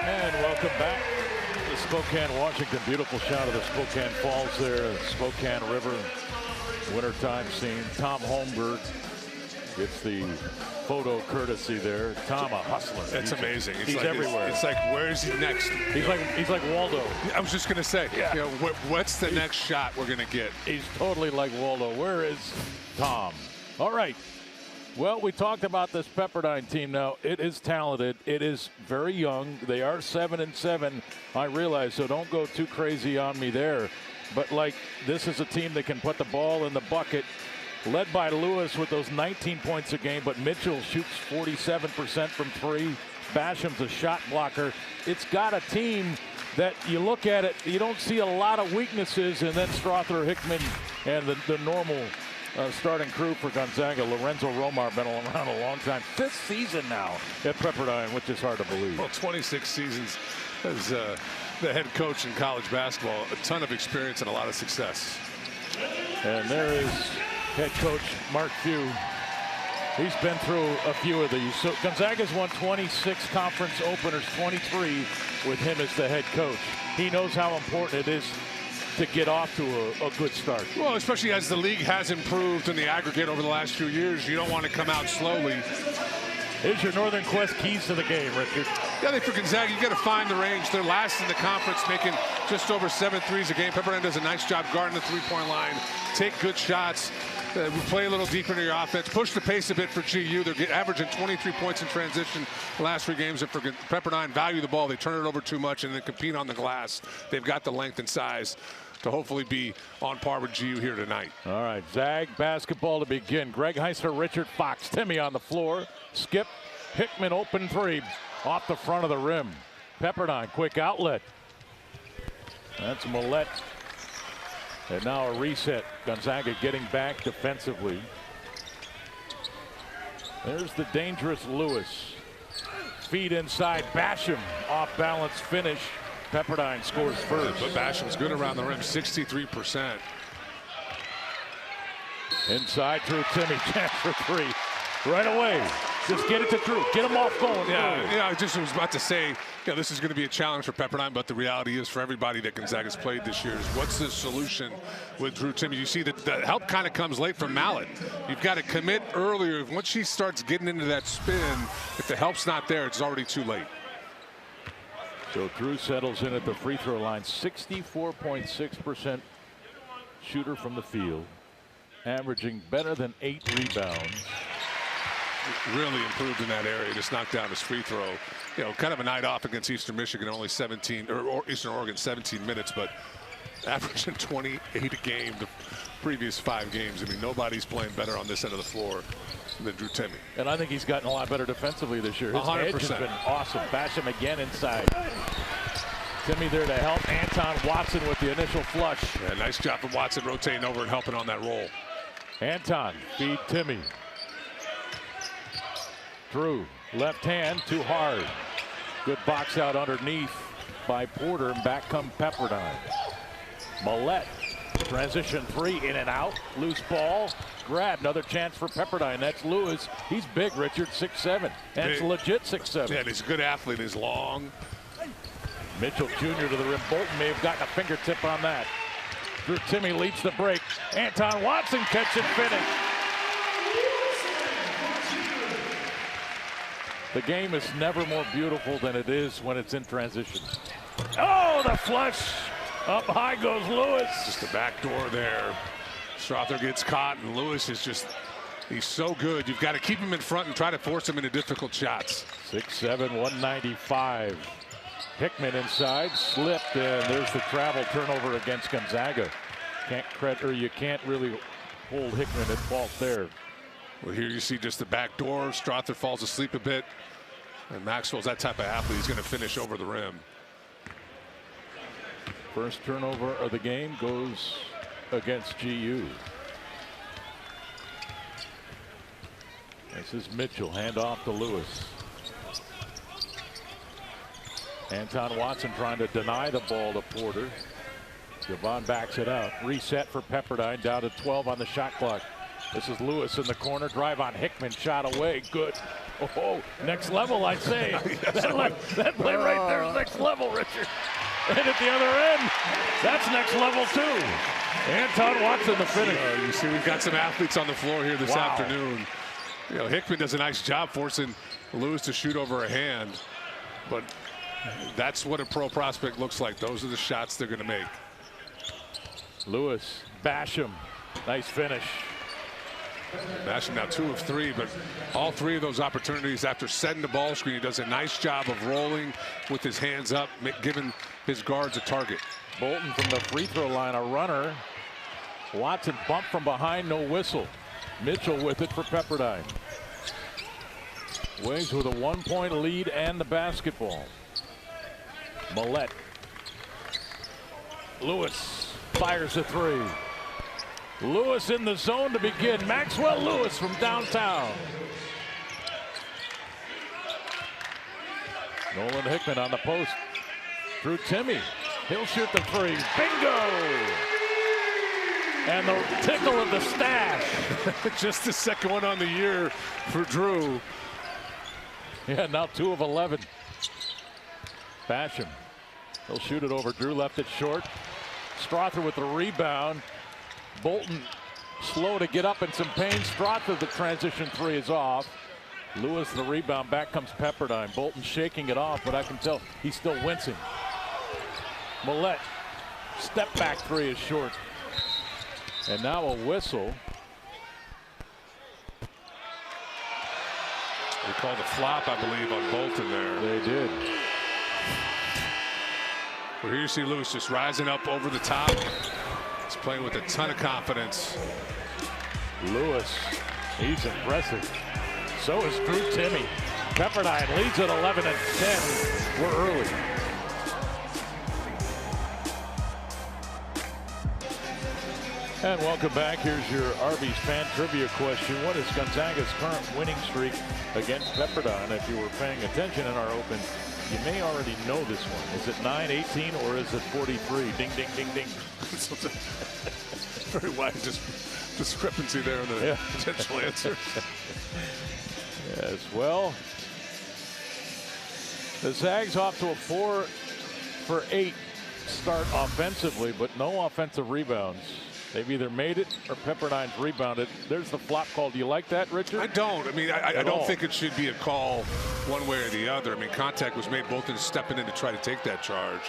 And welcome back to Spokane, Washington. Beautiful shot of the Spokane Falls there, Spokane River, wintertime scene. Tom Holmberg gets the photo courtesy there. Tom, a hustler. That's amazing. He's like, everywhere. It's like, where is he next? He's like Waldo. I was just going to say, yeah. What's the next shot we're going to get? He's totally like Waldo. Where is Tom? All right. Well, we talked about this Pepperdine team now. It is talented. It is very young. They are 7-7. I realize, so don't go too crazy on me there. But, like, this is a team that can put the ball in the bucket, led by Lewis with those 19 points a game, but Mitchell shoots 47% from three. Basham's a shot blocker. It's got a team that you look at it, you don't see a lot of weaknesses, and then Strother, Hickman, and the normal starting crew for Gonzaga. Lorenzo Romar been around a long time. 5th season now at Pepperdine, which is hard to believe. Well, 26 seasons as the head coach in college basketball. A ton of experience and a lot of success. And there is head coach Mark Few. He's been through a few of these. So Gonzaga's won 26 conference openers, 23 with him as the head coach. He knows how important it is to get off to a good start. Well, especially as the league has improved in the aggregate over the last few years, you don't want to come out slowly. Here's your Northern Quest keys to the game, Richard. Yeah, for Gonzaga, you got to find the range. They're last in the conference, making just over 7 threes a game. Pepperdine does a nice job guarding the three-point line. Take good shots. Play a little deeper into your offense. Push the pace a bit for GU. They're averaging 23 points in transition the last 3 games. And for Pepperdine, value the ball. They turn it over too much and then compete on the glass. They've got the length and size to hopefully be on par with GU here tonight. All right, Zag basketball to begin. Greg Heisler, Richard Fox, Timmy on the floor. Skip, Hickman open three off the front of the rim. Pepperdine, quick outlet. That's Millette. And now a reset. Gonzaga getting back defensively. There's the dangerous Lewis. Feed inside, Basham off balance finish. Pepperdine scores first. But Basham's good around the rim, 63%. Inside Drew Timmy, chance for 3. Right away. Just get it to Drew. Get him off going. Yeah, I just was about to say, this is going to be a challenge for Pepperdine, but the reality is for everybody that Gonzaga's played this year is what's the solution with Drew Timmy? You see that the help kind of comes late from Mallet. You've got to commit earlier. Once she starts getting into that spin, if the help's not there, it's already too late. So Drew settles in at the free throw line. 64.6% shooter from the field, averaging better than 8 rebounds. Really improved in that area. Just knocked down his free throw. Kind of a night off against Eastern Michigan, only 17, or Eastern Oregon, 17 minutes, but averaging 28 a game the previous 5 games. I mean, nobody's playing better on this end of the floor than Drew Timmy. And I think he's gotten a lot better defensively this year. His 100%. edge has been awesome. Basham again inside. Timmy there to help. Anton Watson with the initial flush. Yeah, nice job from Watson rotating over and helping on that roll. Anton feed Timmy. Drew, left hand, too hard. Good box out underneath by Porter, and back come Pepperdine. Millette, transition 3, in and out. Loose ball, grab, another chance for Pepperdine. That's Lewis. He's big, Richard, 6'7", and it's legit 6'7". Yeah, he's a good athlete. He's long. Mitchell Jr. to the rim. Bolton may have gotten a fingertip on that. Drew Timmy leads the break. Anton Watson catch and finish. The game is never more beautiful than it is when it's in transition. Oh, the flush. Up high goes Lewis. Just the back door there. Strother gets caught, and Lewis is just, he's so good. You've got to keep him in front and try to force him into difficult shots. 6'7", 195. Hickman inside, slipped, and there's the travel turnover against Gonzaga. You can't really hold Hickman at fault there. Well, here you see just the back door. Strother falls asleep a bit. And Maxwell's that type of athlete. He's going to finish over the rim. First turnover of the game goes against GU. This is Mitchell. Hand off to Lewis. Anton Watson trying to deny the ball to Porter. Javon backs it up. Reset for Pepperdine, down to 12 on the shot clock. This is Lewis in the corner. Drive on Hickman. Shot away. Good. Oh, next level, I'd say. That play right there is next level, Richard. And at the other end, that's next level too. Anton Watson the finish. You see, we've got some athletes on the floor here this afternoon. You know, Hickman does a nice job forcing Lewis to shoot over a hand, but that's what a pro prospect looks like. Those are the shots they're going to make. Lewis, Basham, nice finish. Basham now 2 of 3, but all 3 of those opportunities after setting the ball screen, he does a nice job of rolling with his hands up, giving his guards a target. Bolton from the free throw line, a runner. Watson bumped from behind, no whistle. Mitchell with it for Pepperdine. Wings with a 1-point lead and the basketball. Millette. Lewis fires a 3. Lewis in the zone to begin. Maxwell Lewis from downtown. Nolan Hickman on the post. Through Timmy. He'll shoot the 3. Bingo! And the tickle of the stash. Just the second one on the year for Drew. Yeah, now 2 of 11. Basham. He'll shoot it over Drew, left it short. Strother with the rebound. Bolton slow to get up in some pain. Strother, the transition 3 is off. Lewis the rebound. Back comes Pepperdine. Bolton shaking it off, but I can tell he's still wincing. Millette. Step back 3 is short. And now a whistle. They called a flop, I believe, on Bolton there. They did. Well, here you see Lewis just rising up over the top. He's playing with a ton of confidence. Lewis, he's impressive. So is Drew Timmy. Pepperdine leads at 11 and 10. We're early. And welcome back. Here's your Arby's fan trivia question. What is Gonzaga's current winning streak against Pepperdine? If you were paying attention in our open, you may already know this one. Is it 9-18 or is it 43? Ding, ding, ding, ding. Very wide discrepancy there in the potential answer. Yes, well, the Zags off to a 4 for 8 start offensively, but no offensive rebounds. They've either made it or Pepperdine's rebounded. There's the flop call. Do you like that, Richard? I don't. I mean, I don't think it should be a call one way or the other. I mean, contact was made. Bolton stepping in to try to take that charge.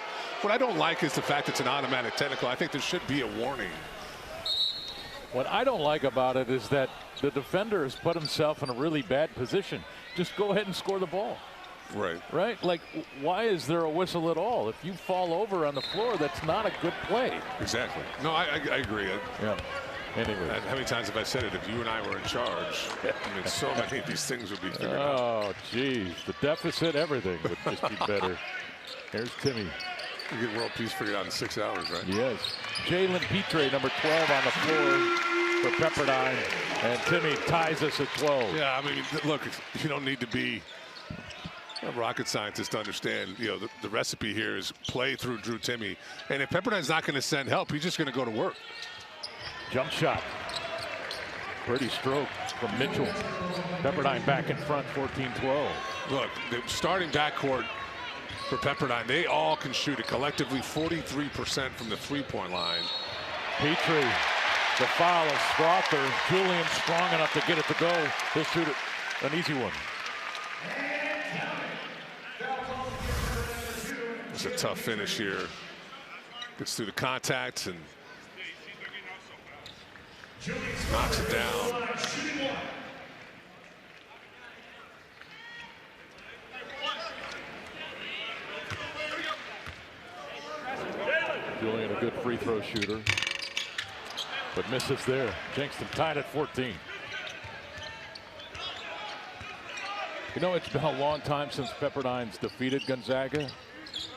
What I don't like is the fact it's an automatic technical. I think there should be a warning. What I don't like about it is that the defender has put himself in a really bad position. Just go ahead and score the ball. Right. Right? Like, why is there a whistle at all? If you fall over on the floor, that's not a good play. Exactly. No, I agree. Yeah. Anyway. How many times have I said it? If you and I were in charge, I mean, so many of these things would be figured out. Oh, geez. The deficit, everything would just be better. Here's Timmy. You get world peace figured out in 6 hours, right? Yes. Jalen Petre, number 12 on the floor for Pepperdine. And Timmy ties us at 12. Yeah, I mean, look, you don't need to be a rocket scientist to understand, you know, the recipe here is play through Drew Timmy. And if Pepperdine's not going to send help, he's just going to go to work. Jump shot. Pretty stroke from Mitchell. Pepperdine back in front, 14-12. Look, the starting backcourt for Pepperdine, they all can shoot it collectively 43% from the three-point line. Petrie, the foul of Strother. Julian strong enough to get it to go. He'll shoot it, an easy one. It's a tough finish here. Gets through the contact and knocks it down. Julian, a good free throw shooter, but misses there. Jenkston tied at 14. You know, it's been a long time since Pepperdine's defeated Gonzaga,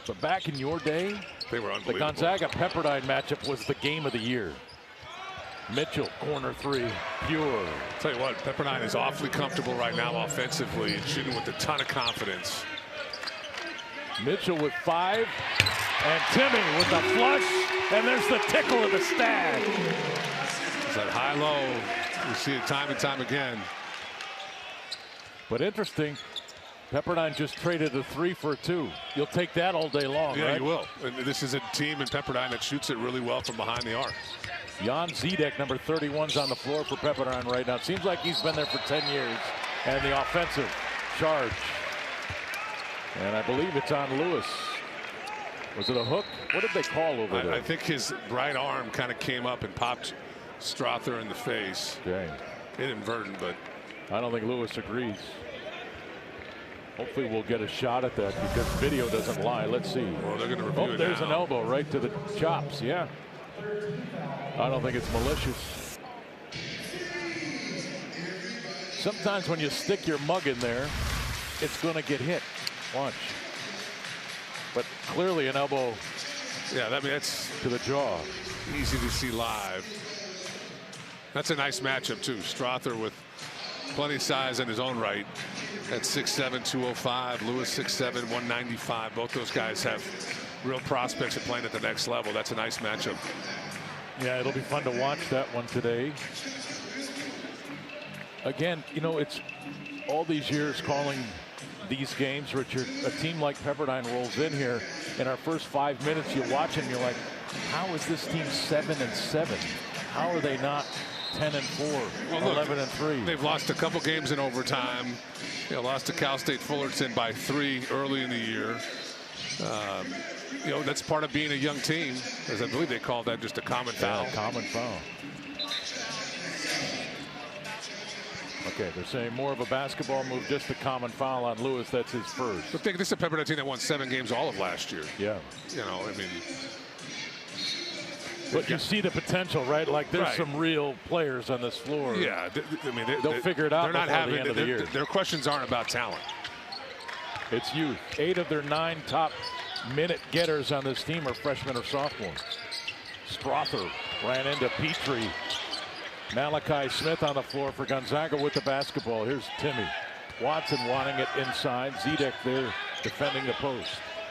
but back in your day, they were unbelievable. The Gonzaga-Pepperdine matchup was the game of the year. Mitchell, corner 3, pure. I'll tell you what, Pepperdine is awfully comfortable right now offensively and shooting with a ton of confidence. Mitchell with 5, and Timmy with the flush, and there's the tickle of the stag. It's that high-low. We see it time and time again. But interesting, Pepperdine just traded a 3 for a 2. You'll take that all day long, yeah, right? you will. And this is a team in Pepperdine that shoots it really well from behind the arc. Jan Zedek, number 31, is on the floor for Pepperdine right now. Seems like he's been there for 10 years. And the offensive charge. And I believe it's on Lewis. Was it a hook? What did they call over there? I think his right arm kind of came up and popped Strother in the face. Dang. Inadvertent, but I don't think Lewis agrees. Hopefully we'll get a shot at that because video doesn't lie. Let's see. Well, they're going to review it there's now. An elbow right to the chops. Yeah. I don't think it's malicious. Sometimes when you stick your mug in there, it's going to get hit. Watch. But clearly an elbow. Yeah, I mean, that's to the jaw. Easy to see live. That's a nice matchup too. Strother with plenty of size in his own right at 6'7", 205. Lewis 6'7", 195. Both those guys have real prospects of playing at the next level. That's a nice matchup. Yeah, it'll be fun to watch that one today. Again, you know, it's all these years calling these games, Richard. A team like Pepperdine rolls in here. In our first 5 minutes, you watch and you're like, how is this team 7-7? How are they not 10-4, well, 11-3? They've lost a couple games in overtime. Lost to Cal State Fullerton by 3 early in the year. You know, that's part of being a young team, as I believe they called that just a common foul. Yeah, common foul. Okay, they're saying more of a basketball move, just a common foul on Lewis. That's his first. But think this is a Pepperdine team that won 7 games all of last year. Yeah. You know, I mean. But you see the potential, right? Like there's some real players on this floor. Yeah, I mean, they'll figure it out. They're not having the end of the year. Their questions aren't about talent. It's youth. 8 of their 9 top minute getters on this team are freshmen or sophomores. Strother ran into Petrie. Malachi Smith on the floor for Gonzaga with the basketball. Here's Timmy. Watson wanting it inside. Zedek there defending the post.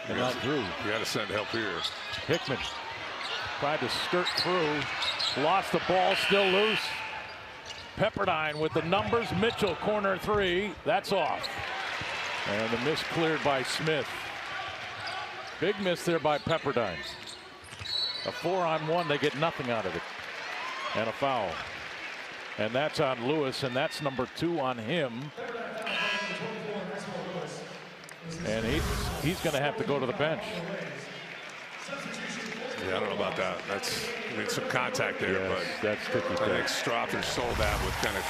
And not Drew. You got to send help here. Hickman tried to skirt through. Lost the ball, still loose. Pepperdine with the numbers. Mitchell, corner 3. That's off. And the miss cleared by Smith. Big miss there by Pepperdine. A 4-on-1, they get nothing out of it. And a foul. And that's on Lewis, and that's number 2 on him. And he's going to have to go to the bench. Yeah, I don't know about that. I mean, some contact there, yes, but that's tricky. I think Strother sold that with kind of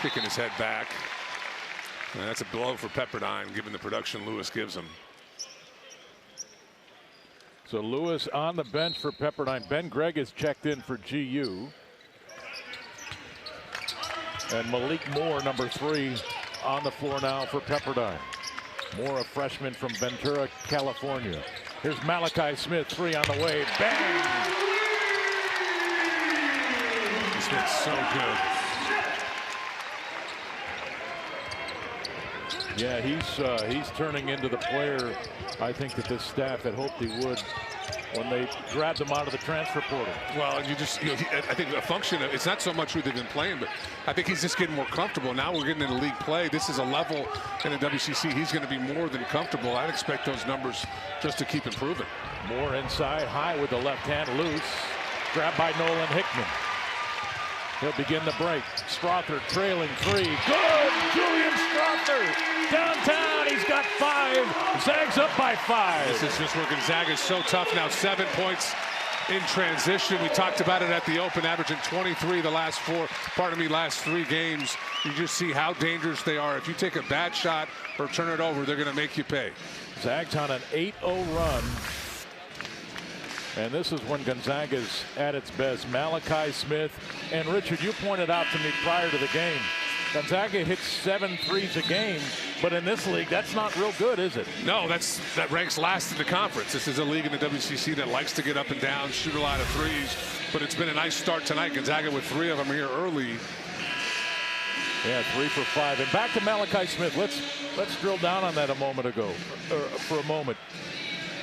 kicking his head back. And that's a blow for Pepperdine, given the production Lewis gives him. So Lewis on the bench for Pepperdine. Ben Gregg is checked in for GU. And Malik Moore, number 3, on the floor now for Pepperdine. Moore, a freshman from Ventura, California. Here's Malachi Smith, 3 on the way. Bang! Smith's so good. Yeah, he's turning into the player I think that this staff had hoped he would when they grabbed him out of the transfer portal. Well, I think a function of, it's not so much who they've been playing, but I think he's just getting more comfortable. Now we're getting into league play. This is a level in the WCC. He's going to be more than comfortable. I'd expect those numbers just to keep improving. More inside, high with the left hand, loose. Grabbed by Nolan Hickman. He'll begin the break. Strother trailing 3. Good! Julian Strother! Downtown, he's got 5. Zags up by 5. This is just where Gonzaga is so tough now. 7 points in transition. We talked about it at the Open, averaging 23 the last 3 games. You just see how dangerous they are. If you take a bad shot or turn it over, they're going to make you pay. Zags on an 8-0 run. And this is when Gonzaga's at its best. Malachi Smith. And Richard, you pointed out to me prior to the game, Gonzaga hits 7 threes a game, but in this league, that's not real good, is it? No, that ranks last in the conference. This is a league in the WCC that likes to get up and down, shoot a lot of threes, but it's been a nice start tonight. Gonzaga with 3 of them here early. Yeah, 3 for 5. And back to Malachi Smith. Let's drill down on that for a moment.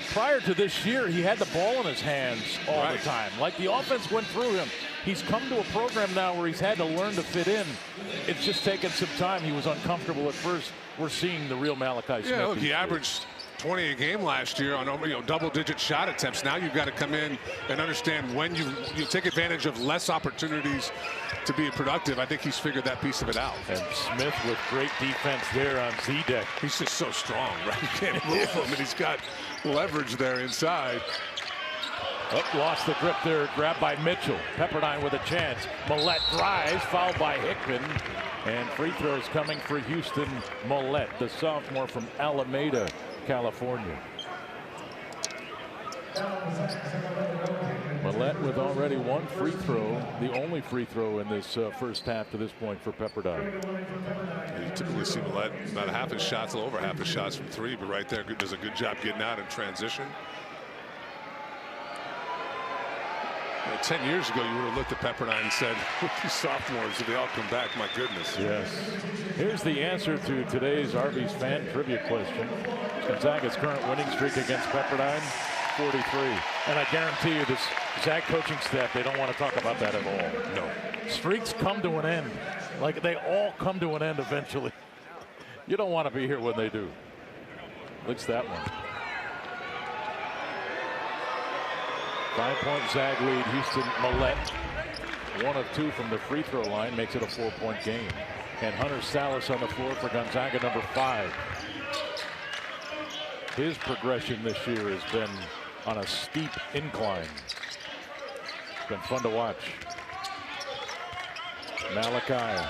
Prior to this year, he had the ball in his hands all the time. Like the offense went through him. he's come to a program now where he's had to learn to fit in. It's just taken some time. He was uncomfortable at first. We're seeing the real Malachi Smith. Yeah, look, he averaged 20 a game last year on double-digit shot attempts. Now you've got to come in and understand when you take advantage of less opportunities to be productive. I think he's figured that piece of it out. And Smith with great defense there on Z-deck. He's just so strong, right? You can't move him, and he's got leverage there inside. Lost the grip there, grabbed by Mitchell. Pepperdine with a chance. Millette drives, fouled by Hickman. And free throws coming for Houston Millette, the sophomore from Alameda, California. Millette with already one free throw, the only free throw in this first half to this point for Pepperdine. You typically see Millette about half his shots, a little over half his shots from three, but right there does a good job getting out in transition. 10 years ago, you would have looked at Pepperdine and said, with these sophomores, if they all come back, my goodness. Yes. Here's the answer to today's Arby's fan trivia question. Gonzaga's current winning streak against Pepperdine, 43. And I guarantee you this Zag coaching staff, they don't want to talk about that at all. No. Streaks come to an end. Like, they all come to an end eventually. You don't want to be here when they do. At least that one. 5-point Zag lead. Houston Millette, 1 of 2 from the free throw line, makes it a 4-point game. And Hunter Salas on the floor for Gonzaga, number 5. His progression this year has been on a steep incline. It's been fun to watch. Malachi.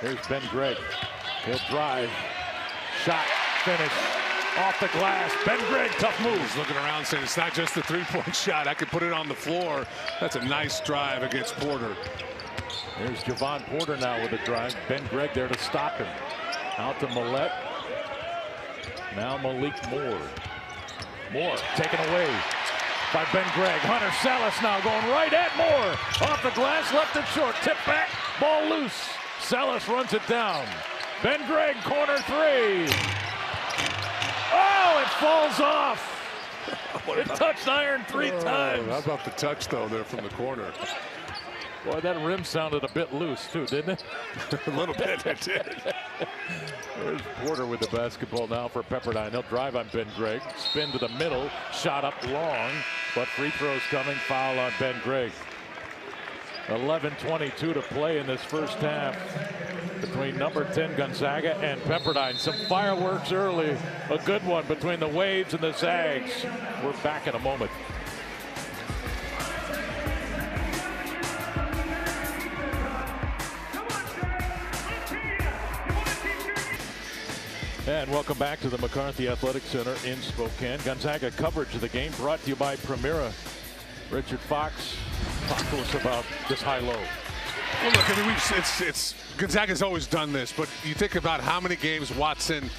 Here's Ben Gregg. He'll drive. Shot. Finish. Off the glass. Ben Gregg, tough move. He's looking around saying it's not just the three-point shot. I could put it on the floor. That's a nice drive against Porter. Here's Javon Porter now with a drive. Ben Gregg there to stop him. Out to Millette. Now Malik Moore. Moore taken away by Ben Gregg. Hunter Salas now going right at Moore. Off the glass, left it short. Tip back, ball loose. Salas runs it down. Ben Gregg, corner 3. Oh, it falls off. It touched iron 3 times. How about the touch, though, there from the corner? Boy, that rim sounded a bit loose, too, didn't it? A little bit, it did. There's Porter with the basketball now for Pepperdine. He'll drive on Ben Gregg. Spin to the middle. Shot up long, but free throws coming. Foul on Ben Gregg. 11:22 to play in this first half between number 10 Gonzaga and Pepperdine. Some fireworks early. A good one between the Waves and the Zags. We're back in a moment. And welcome back to the McCarthy Athletic Center in Spokane. Gonzaga coverage of the game brought to you by Primera. Richard Fox, talk to us about this high-low. Well, look, I mean, Gonzaga's always done this, but you think about how many games Watson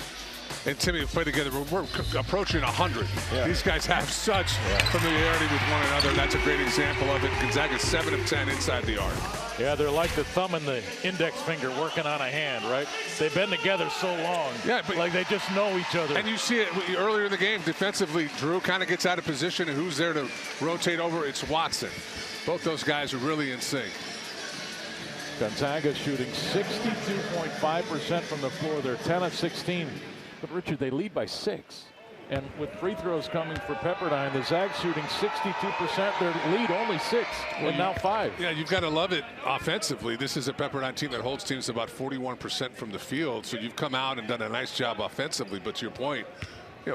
and Timmy have played together. We're approaching 100. Yeah. These guys have such familiarity with one another. That's a great example of it. Gonzaga's 7 of 10 inside the arc. Yeah, they're like the thumb and the index finger working on a hand, right? They've been together so long. Yeah, but like they just know each other. And you see it earlier in the game defensively. Drew kind of gets out of position, and who's there to rotate over? It's Watson. Both those guys are really in sync. Gonzaga shooting 62.5% from the floor. They're 10 of 16. But Richard, they lead by 6. And with free throws coming for Pepperdine, the Zags shooting 62%. Their lead only 6, and now 5. Yeah, you've got to love it offensively. This is a Pepperdine team that holds teams about 41% from the field. So you've come out and done a nice job offensively. But to your point,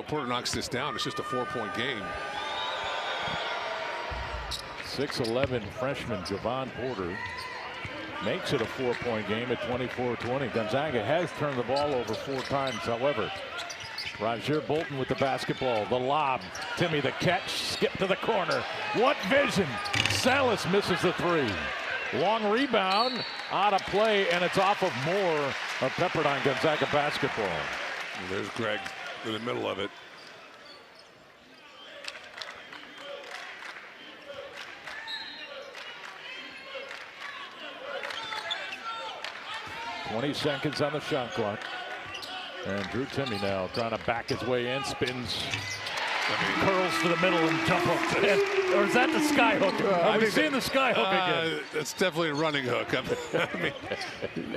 Porter knocks this down. It's just a 4-point game. 6'11" freshman Javon Porter makes it a 4-point game at 24-20. Gonzaga has turned the ball over 4 times, however. Roger Bolton with the basketball. The lob. Timmy the catch. Skip to the corner. What vision. Salas misses the 3. Long rebound. Out of play, and it's off of Moore of Pepperdine. Gonzaga basketball. And there's Gregg in the middle of it. $20 seconds on the shot clock. And Drew Timmy now trying to back his way in. Spins curls to the middle and jump hook. Or is that the sky hook? Are we seeing the sky hook again? That's definitely a running hook. I mean,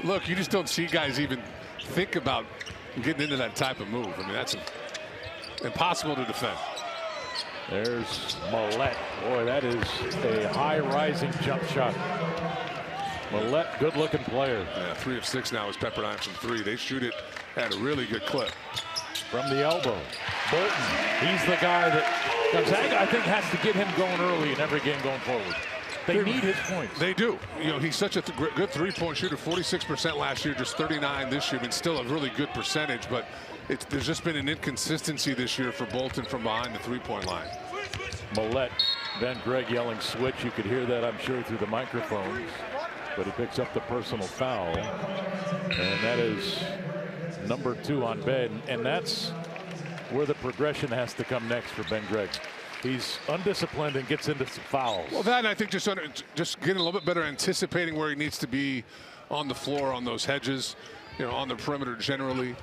look, you just don't see guys even think about getting into that type of move. I mean, that's impossible to defend. There's Millette. Boy, that is a high-rising jump shot. Millette, good-looking player. Yeah, 3 of 6 now is Pepperdine from 3. They shoot it at a really good clip. From the elbow. Bolton, he's the guy that Gonzaga, I think, has to get him going early in every game going forward. They need his points. They do. You know, he's such a good three-point shooter. 46% last year, just 39 this year. I mean, still a really good percentage, but there's just been an inconsistency this year for Bolton from behind the three-point line. Millette, Ben Gregg yelling switch. You could hear that, I'm sure, through the microphones. But he picks up the personal foul. And that is number 2 on Ben. And that's where the progression has to come next for Ben Gregg. He's undisciplined and gets into some fouls. Well, that and I think just getting a little bit better, anticipating where he needs to be on the floor on those hedges, you know, on the perimeter generally.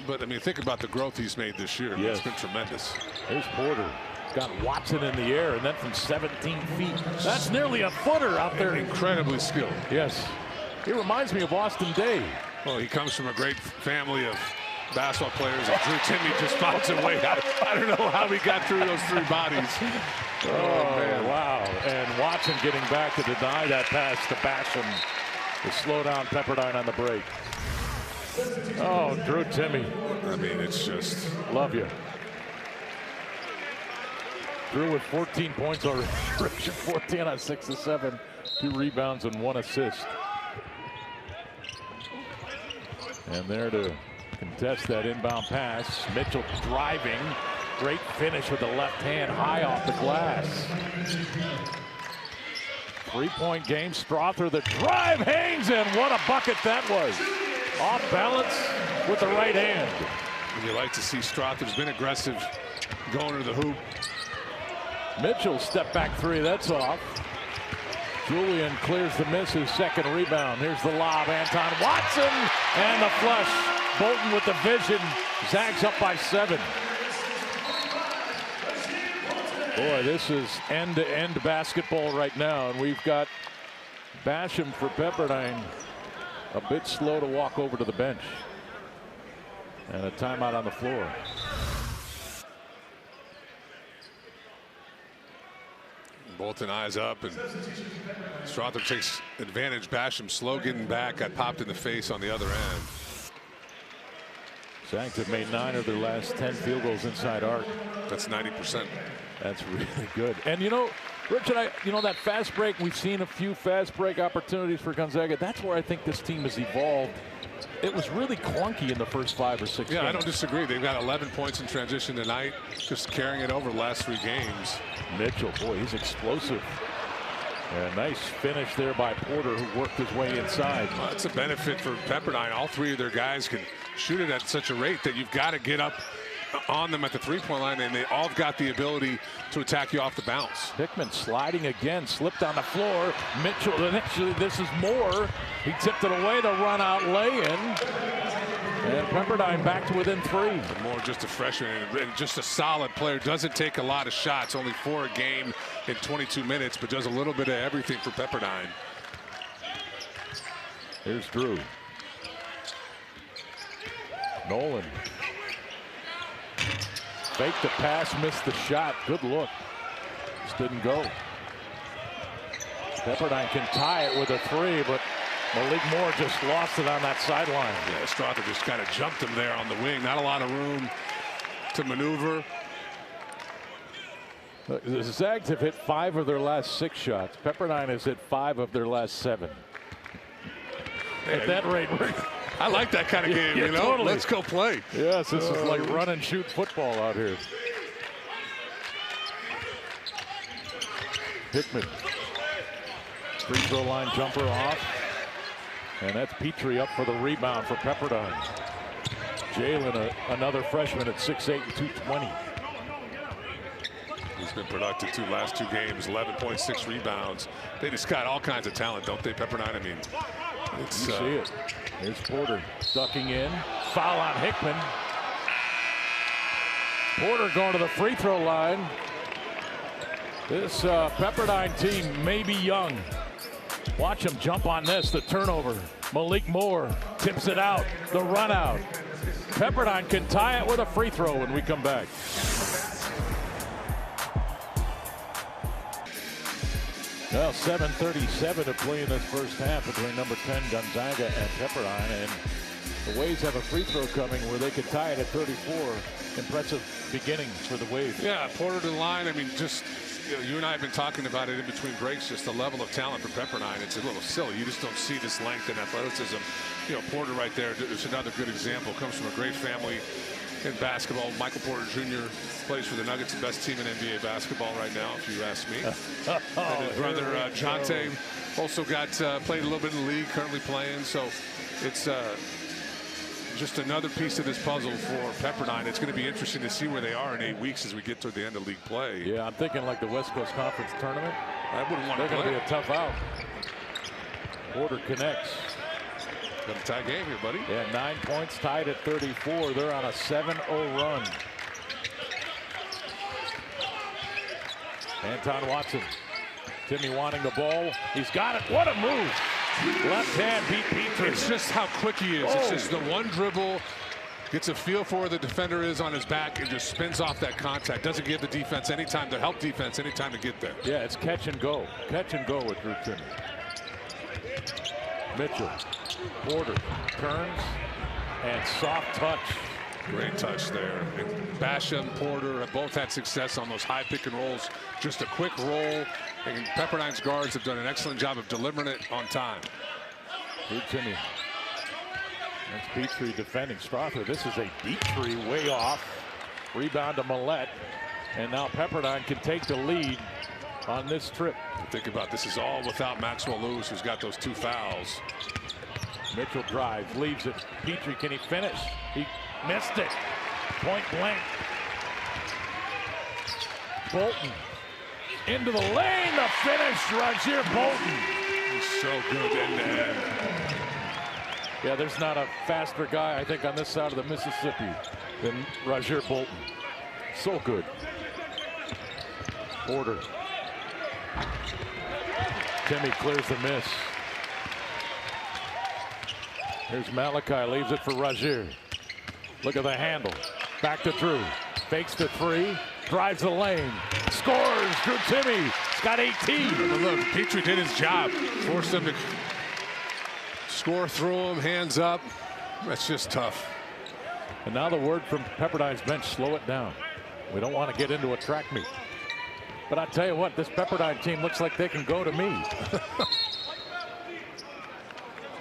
But I mean, think about the growth he's made this year. Yes. It's been tremendous. Here's Porter. Got Watson in the air, and then from 17 feet. That's nearly a footer out there. Incredibly skilled. Yes. He reminds me of Austin Day. Well, he comes from a great family of basketball players, and Drew Timme just finds a way. I don't know how he got through those 3 bodies. Oh, man. Wow. And Watson getting back to deny that pass to Basham to slow down Pepperdine on the break. Oh, Drew Timme. I mean, it's just. Love you. Drew with 14 points already. 14 on 6 of 7. 2 rebounds and 1 assist. And there to contest that inbound pass. Mitchell driving. Great finish with the left hand high off the glass. 3-point game. Strother, the drive hangs, and what a bucket that was. Off balance with the right hand. You like to see Strother's been aggressive going to the hoop. Mitchell step back 3. That's off. Julian clears the miss, his second rebound. Here's the lob. Anton Watson and the flush. Bolton with the vision. Zags up by 7. Boy, this is end-to-end basketball right now, and we've got Basham for Pepperdine a bit slow to walk over to the bench. And a timeout on the floor. Bolton eyes up, and Strother takes advantage. Basham slow getting back, got popped in the face on the other end. Zags have made 9 of their last 10 field goals inside arc. That's 90%. That's really good. And you know, Rich and I, you know, that fast break, we've seen a few fast break opportunities for Gonzaga. That's where I think this team has evolved. It was really clunky in the first 5 or 6 games. I don't disagree. They've got 11 points in transition tonight, just carrying it over the last 3 games. Mitchell, boy, he's explosive. And a nice finish there by Porter, who worked his way inside. Well, that's a benefit for Pepperdine. All 3 of their guys can shoot it at such a rate that you've got to get up on them at the 3-point line, and they all got the ability to attack you off the bounce. Hickman sliding again, slipped on the floor. Mitchell, actually, this is more. He tipped it away, the run out lay-in. And Pepperdine back to within 3. More just a freshman and just a solid player. Doesn't take a lot of shots, only 4 a game in 22 minutes, but does a little bit of everything for Pepperdine. Here's Drew. Nolan. Fake the pass, missed the shot. Good look. Just didn't go. Pepperdine can tie it with a 3, but Malik Moore just lost it on that sideline. Yeah, Strother just kind of jumped him there on the wing. Not a lot of room to maneuver. The Zags have hit 5 of their last 6 shots. Pepperdine has hit 5 of their last 7. Man, at that rate, I like that kind of game, yeah, you know? Totally. Let's go play. Yes, this is like run and shoot football out here. Hickman. Free throw line jumper off. And that's Petrie up for the rebound for Pepperdine. Jalen, another freshman at 6'8" and 220. He's been productive too. Last 2 games, 11.6 rebounds. They just got all kinds of talent, don't they, Pepperdine? I mean, it's, you see it. Here's Porter ducking in. Foul on Hickman. Porter going to the free throw line. This Pepperdine team may be young. Watch him jump on this. The turnover. Malik Moore tips it out. The run out. Pepperdine can tie it with a free throw when we come back. Well, 7:37 to play in this first half between number 10 Gonzaga and Pepperdine, and the Waves have a free throw coming where they could tie it at 34. Impressive beginning for the Waves. Yeah, Porter to the line. I mean, just you and I have been talking about it in between breaks. Just the level of talent for Pepperdine. It's a little silly. You just don't see this length and athleticism. Porter right there is another good example. Comes from a great family in basketball. Michael Porter Jr. plays for the Nuggets, the best team in NBA basketball right now, if you ask me. And his brother Jonte also played a little bit in the league, currently playing. So it's just another piece of this puzzle for Pepperdine. It's going to be interesting to see where they are in 8 weeks as we get to the end of league play. Yeah, I'm thinking like the West Coast Conference tournament. I wouldn't want to play. They're going to be a tough out. Porter connects. Got a tie game here, buddy. Yeah, 9 points, tied at 34. They're on a 7-0 run. Anton Watson. Timmy wanting the ball. He's got it. What a move. Left hand beat Petrie. It's just how quick he is. It's just the one dribble. Gets a feel for where the defender is on his back and just spins off that contact. Doesn't give the defense any time to help defense, any time to get there. Yeah, it's catch and go. Catch and go with Drew Timmy. Mitchell. Porter turns and soft touch. Great touch there. And Basham, Porter have both had success on those high pick and rolls. Just a quick roll. And Pepperdine's guards have done an excellent job of delivering it on time. Drew Timmy. That's Petrie defending Strother. This is a deep three way off. Rebound to Millette. And now Pepperdine can take the lead on this trip. Think about this is all without Maxwell Lewis, who's got those 2 fouls. Mitchell drives, leaves it. Petrie, can he finish? He missed it. Point blank. Bolton into the lane. The finish. Roger Bolton. He's so good end-to-end. Yeah, there's not a faster guy, I think, on this side of the Mississippi than Roger Bolton. So good. Porter. Timmy clears the miss. Here's Malachi, leaves it for Roger. Look at the handle. Back to Drew. Fakes the three. Drives the lane. Scores. Drew Timmy. He's got 18. But look, Petrie did his job. Forced them to score through him. Hands up. That's just tough. And now the word from Pepperdine's bench, slow it down. We don't want to get into a track meet. But I tell you what, this Pepperdine team looks like they can go to me.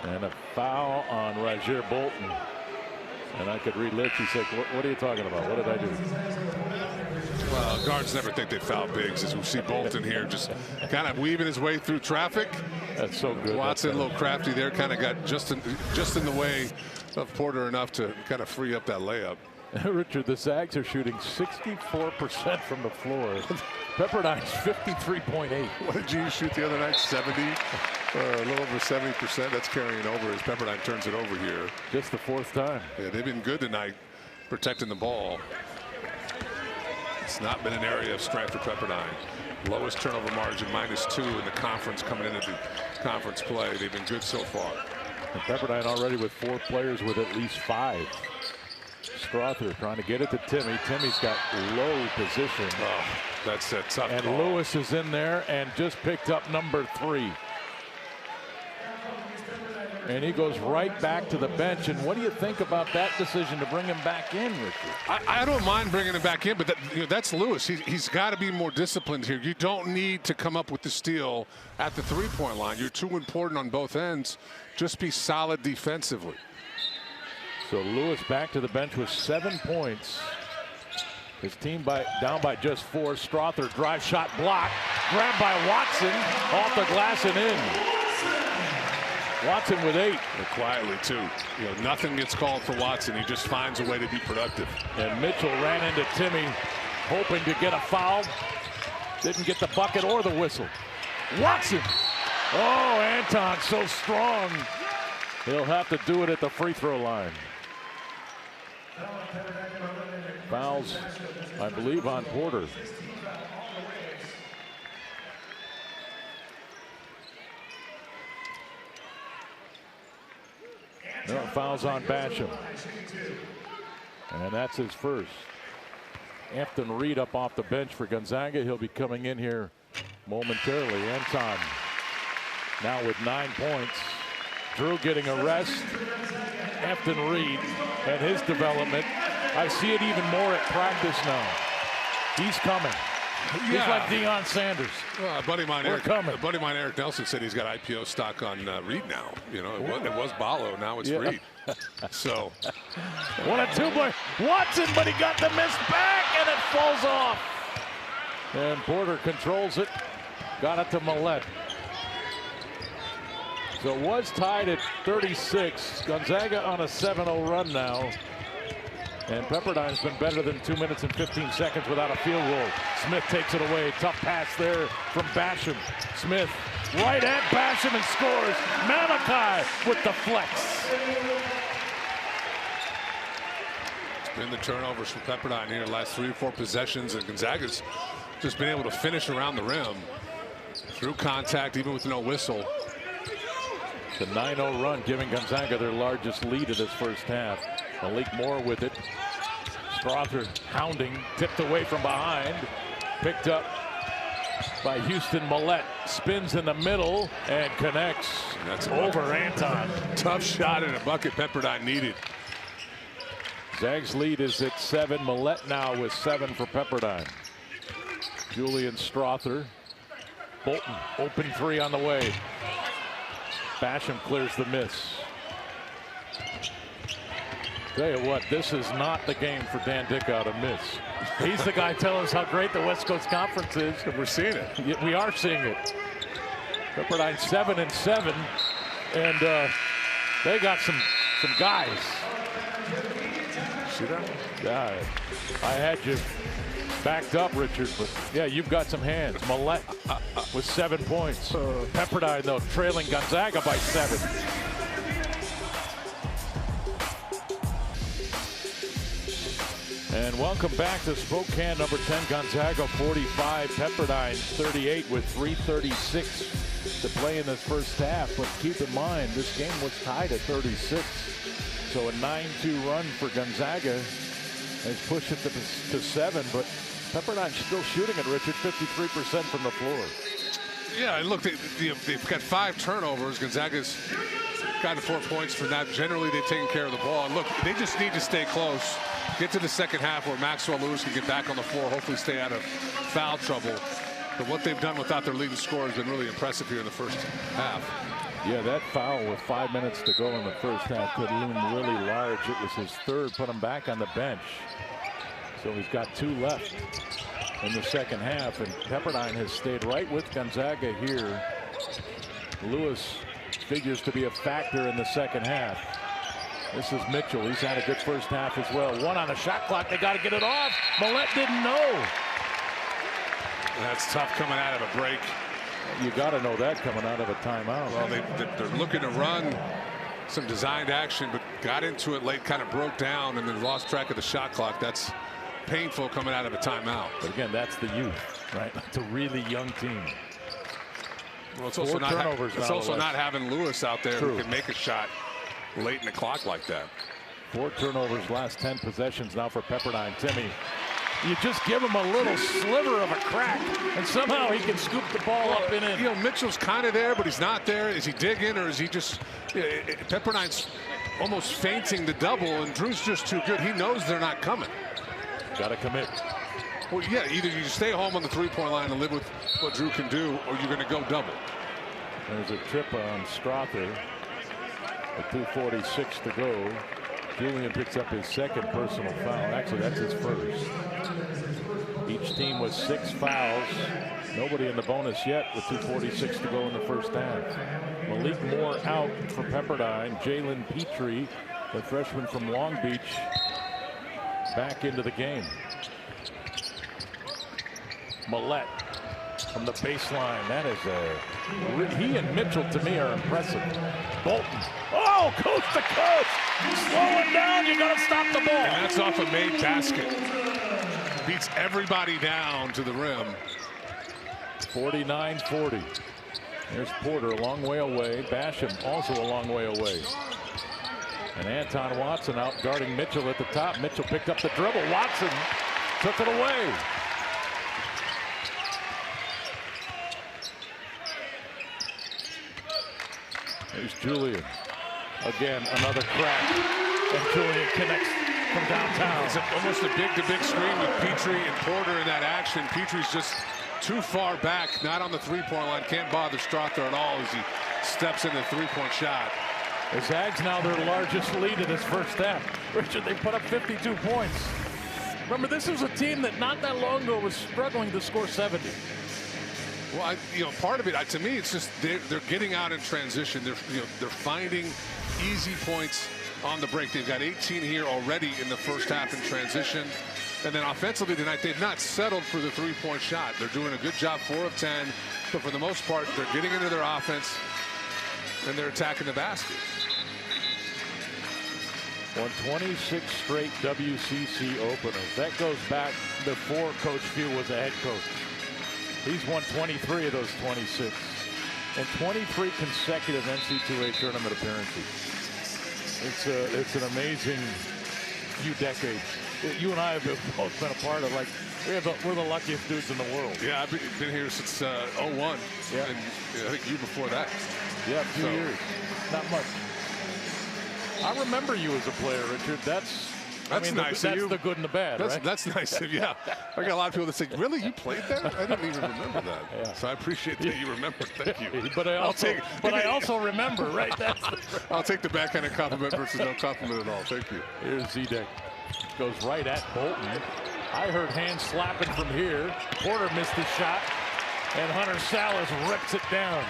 And a foul on Roger Bolton. And I could read lips. He said, what are you talking about? What did I do? Well, guards never think they foul bigs, as we see Bolton here just kind of weaving his way through traffic. That's so good. Watson a little crafty there, kind of got just in the way of Porter enough to kind of free up that layup. Richard, the Zags are shooting 64% from the floor. Pepperdine's 53.8. What did you shoot the other night? 70? A little over 70%. That's carrying over as Pepperdine turns it over here. Just the 4th time. Yeah, they've been good tonight protecting the ball. It's not been an area of strength for Pepperdine. Lowest turnover margin, -2 in the conference coming into the conference play. They've been good so far. And Pepperdine already with 4 players with at least 5. Strother trying to get it to Timmy. Timmy's got low position. Oh, that's a tough And call. Lewis is in there and just picked up number 3. And he goes right back to the bench. And what do you think about that decision to bring him back in, Richard? I don't mind bringing him back in, but that's Lewis. He's got to be more disciplined here. You don't need to come up with the steal at the 3-point line. You're too important on both ends. Just be solid defensively. So Lewis back to the bench with 7 points. His team down by just 4. Strother drive shot blocked. Grabbed by Watson. Off the glass and in. Watson with 8. And quietly, too. Nothing gets called for Watson. He just finds a way to be productive. And Mitchell ran into Timmy, hoping to get a foul. Didn't get the bucket or the whistle. Watson. Oh, Anton so strong. He'll have to do it at the free throw line. Foul fouls, I believe, on Porter. No fouls on Basham. And that's his first. Hampton Reed up off the bench for Gonzaga. He'll be coming in here momentarily. Anton now with 9 points. Drew getting a rest. Hampton Reed and his development. I see it even more at practice now. He's coming. He's like Deion Sanders. Well, a buddy of mine, Eric Nelson, said he's got IPO stock on Reed now. You know, it was Ballo, now it's Reed. So, what a two-point Watson, but he got the miss back, and it falls off. And Porter controls it, got it to Millette. So it was tied at 36. Gonzaga on a 7-0 run now. And Pepperdine's been better than 2 minutes and 15 seconds without a field goal. Smith takes it away. Tough pass there from Basham. Smith right at Basham and scores. Malachi with the flex. It's been the turnovers for Pepperdine here the last 3 or 4 possessions, and Gonzaga's just been able to finish around the rim through contact, even with no whistle. The 9-0 run giving Gonzaga their largest lead of this first half. Malik Moore with it. Strother hounding, tipped away from behind. Picked up by Houston Millette. Spins in the middle and connects. That's over Anton. Tough shot and a bucket Pepperdine needed. Zag's lead is at 7. Millette now with 7 for Pepperdine. Julian Strother. Bolton, open 3 on the way. Basham clears the miss. Tell you what, this is not the game for Dan Dickau to miss. He's the guy telling us how great the West Coast Conference is. And we're seeing it. We are seeing it. Pepperdine 7-7, and they got some guys. See that? Yeah, I had you backed up, Richard, but yeah, you've got some hands. Millette with 7 points. Pepperdine, though, trailing Gonzaga by 7. And welcome back to Spokane. Number 10, Gonzaga 45, Pepperdine 38 with 3:36 to play in this first half. But keep in mind, this game was tied at 36. So a 9-2 run for Gonzaga has pushed it to 7. But Pepperdine's still shooting it, Richard, 53% from the floor. Yeah, and look, they've got 5 turnovers. Gonzaga's gotten 4 points for that. Generally, they've taken care of the ball. And look, they just need to stay close. Get to the second half where Maxwell Lewis can get back on the floor, hopefully stay out of foul trouble. But what they've done without their leading scorer has been really impressive here in the first half. Yeah, that foul with 5 minutes to go in the first half could loom really large. It was his third, put him back on the bench. So he's got 2 left in the second half, and Pepperdine has stayed right with Gonzaga here. Lewis figures to be a factor in the second half. This is Mitchell. He's had a good first half as well. 1 on the shot clock. They got to get it off. Millette didn't know. That's tough coming out of a break. You got to know that coming out of a timeout. Well, they're looking to run some designed action, but got into it late, kind of broke down, and then lost track of the shot clock. That's painful coming out of a timeout. But again, that's the youth, right? It's a really young team. Well, it's also not having Lewis out there who can make a shot late in the clock like that. 4 turnovers last 10 possessions now for Pepperdine. Timmy, you just give him a little sliver of a crack, and somehow he can scoop the ball up and in. You know, Mitchell's kind of there, but he's not there. Is he digging, or is he just... Pepperdine's almost fainting the double, and Drew's just too good. He knows they're not coming. Got to commit. Well, yeah, either you stay home on the 3-point line and live with what Drew can do, or you're going to go double. There's a trip on Strother. With 2:46 to go. Julian picks up his second personal foul. Actually, that's his first. Each team with 6 fouls. Nobody in the bonus yet with 2:46 to go in the first half. Malik Moore out for Pepperdine. Jalen Petrie, the freshman from Long Beach, back into the game. Millette from the baseline. That is he and Mitchell, to me, are impressive. Bolton. Oh, coast to coast. Slow him down. You got to stop the ball. And that's off a made basket. Beats everybody down to the rim. 49-40. There's Porter a long way away. Basham also a long way away. And Anton Watson out guarding Mitchell at the top. Mitchell picked up the dribble. Watson took it away. There's Julian. Again, another crack. And Julian connects from downtown. It's almost a big-to-big screen with Petrie and Porter in that action. Petrie's just too far back, not on the three-point line. Can't bother Strother at all as he steps in the three-point shot. The Zags now their largest lead in this first half. Richard, they put up 52 points. Remember, this was a team that not that long ago was struggling to score 70. Well, part of it, to me, it's just they're getting out in transition. They're finding easy points on the break. They've got 18 here already in the first half in transition. And then offensively tonight, they've not settled for the three-point shot. They're doing a good job, 4 of 10. But for the most part, they're getting into their offense, and they're attacking the basket. Won 26 straight WCC openers. That goes back before Coach Few was a head coach. He's won 23 of those 26 and 23 consecutive NCAA tournament appearances. It's an amazing few decades. You and I have both been a part of. Like, we're the luckiest dudes in the world. Yeah, I've been here since 01. Yeah, and I think you before that. Yeah, 2 years. Not much. I remember you as a player, Richard. That's nice. That's the good and the bad, right? That's nice. Yeah, I got a lot of people that say, "Really, you played that?" I didn't even remember that. Yeah. So I appreciate that you remember. Thank you. But I also remember, right? I'll take the backhanded compliment versus no compliment at all. Thank you. Here's Zedek. Goes right at Bolton. I heard hands slapping from here. Porter missed his shot, and Hunter Salas rips it down.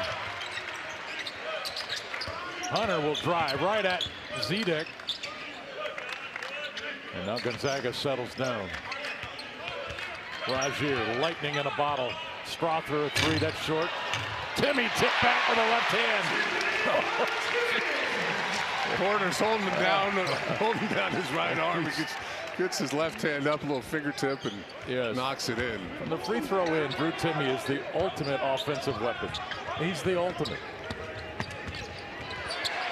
Hunter will drive right at Zedek. And now Gonzaga settles down. Rozier, lightning in a bottle. Strother a three, that's short. Timmy tipped back with a left hand. Porter's holding down his right arm. He gets his left hand up, a little fingertip, and knocks it in. From the free throw in, Drew Timme is the ultimate offensive weapon. He's the ultimate.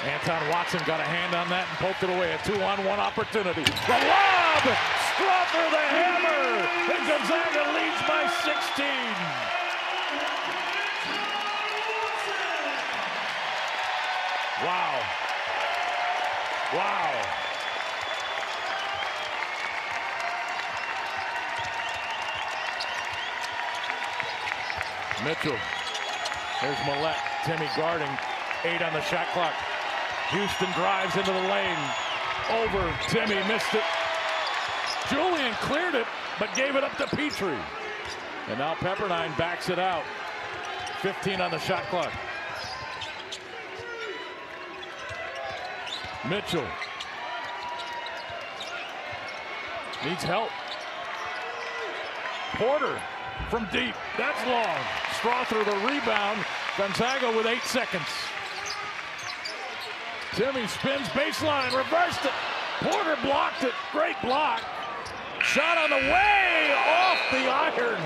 Anton Watson got a hand on that and poked it away. A 2-on-1 opportunity. The lob! Strother the hammer! And Gonzaga leads by 16. Wow. Wow. Mitchell. There's Millette. Timme guarding. 8 on the shot clock. Houston drives into the lane. Over. Timme missed it. Julian cleared it, but gave it up to Petrie. And now Pepperdine backs it out. 15 on the shot clock. Mitchell. Needs help. Porter from deep. That's long. Strother the rebound. Gonzaga with 8 seconds. Timme spins baseline, reversed it. Porter blocked it. Great block. Shot on the way off the iron.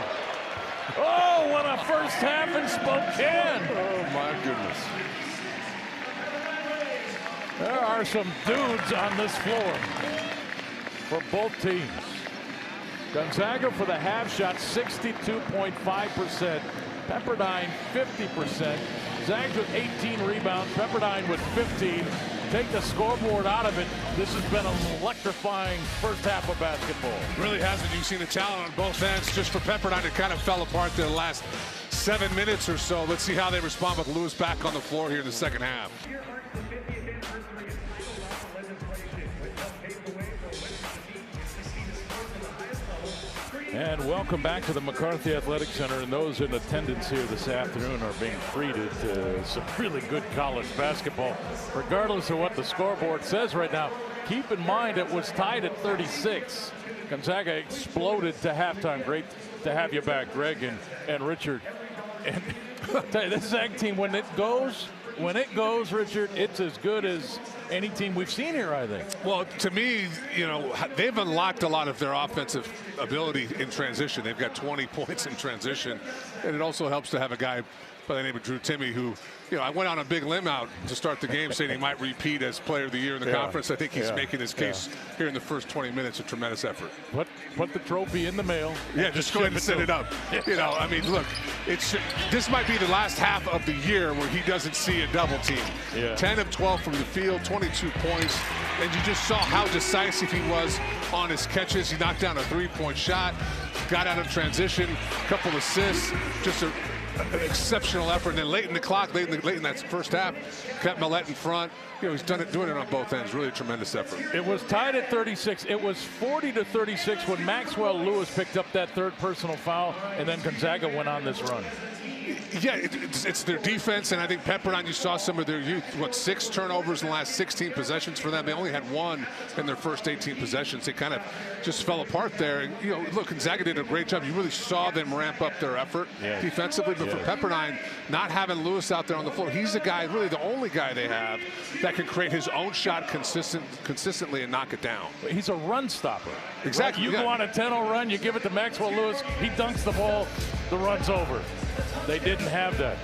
Oh, what a first half in Spokane. Oh, my goodness. There are some dudes on this floor for both teams. Gonzaga for the half shot 62.5%. Pepperdine 50%. Zags with 18 rebounds. Pepperdine with 15. Take the scoreboard out of it. This has been an electrifying first half of basketball. It really hasn't. You've seen the talent on both ends. Just for Pepperdine, it kind of fell apart the last 7 minutes or so. Let's see how they respond with Lewis back on the floor here in the second half. And welcome back to the McCarthy Athletic Center. And those in attendance here this afternoon are being treated to some really good college basketball, regardless of what the scoreboard says right now. Keep in mind it was tied at 36. Gonzaga exploded to halftime. Great to have you back, Greg and Richard. And I'll tell you, this Zag team, when it goes, Richard, it's as good as any team we've seen here, I think. Well, to me, you know, they've unlocked a lot of their offensive ability in transition. They've got 20 points in transition, and it also helps to have a guy by the name of Drew Timme, who, you know, I went on a big limb out to start the game saying he might repeat as player of the year in the conference. I think he's making his case here in the first 20 minutes. A tremendous effort. Put the trophy in the mail. Yeah, just go ahead and set it up. You know, I mean, look, this might be the last half of the year where he doesn't see a double team. 10 of 12 from the field, 22 points, and you just saw how decisive he was on his catches. He knocked down a three-point shot, got out of transition, a couple assists, just an exceptional effort. And then late in the clock, late in that first half, kept Millette in front. You know, he's doing it on both ends. Really a tremendous effort. It was tied at 36. It was 40-36 when Maxwell Lewis picked up that third personal foul, and then Gonzaga went on this run. Yeah, it's their defense, and I think Pepperdine, you saw some of their youth, 6 turnovers in the last 16 possessions for them. They only had 1 in their first 18 possessions. They kind of just fell apart there. And, you know, look, Gonzaga did a great job. You really saw them ramp up their effort defensively. But for Pepperdine, not having Lewis out there on the floor, he's the guy, really the only guy they have that can create his own shot consistently and knock it down. He's a run stopper. Exactly. Right? You go on a 10-0 run, you give it to Maxwell Lewis, he dunks the ball, the run's over. They didn't have that.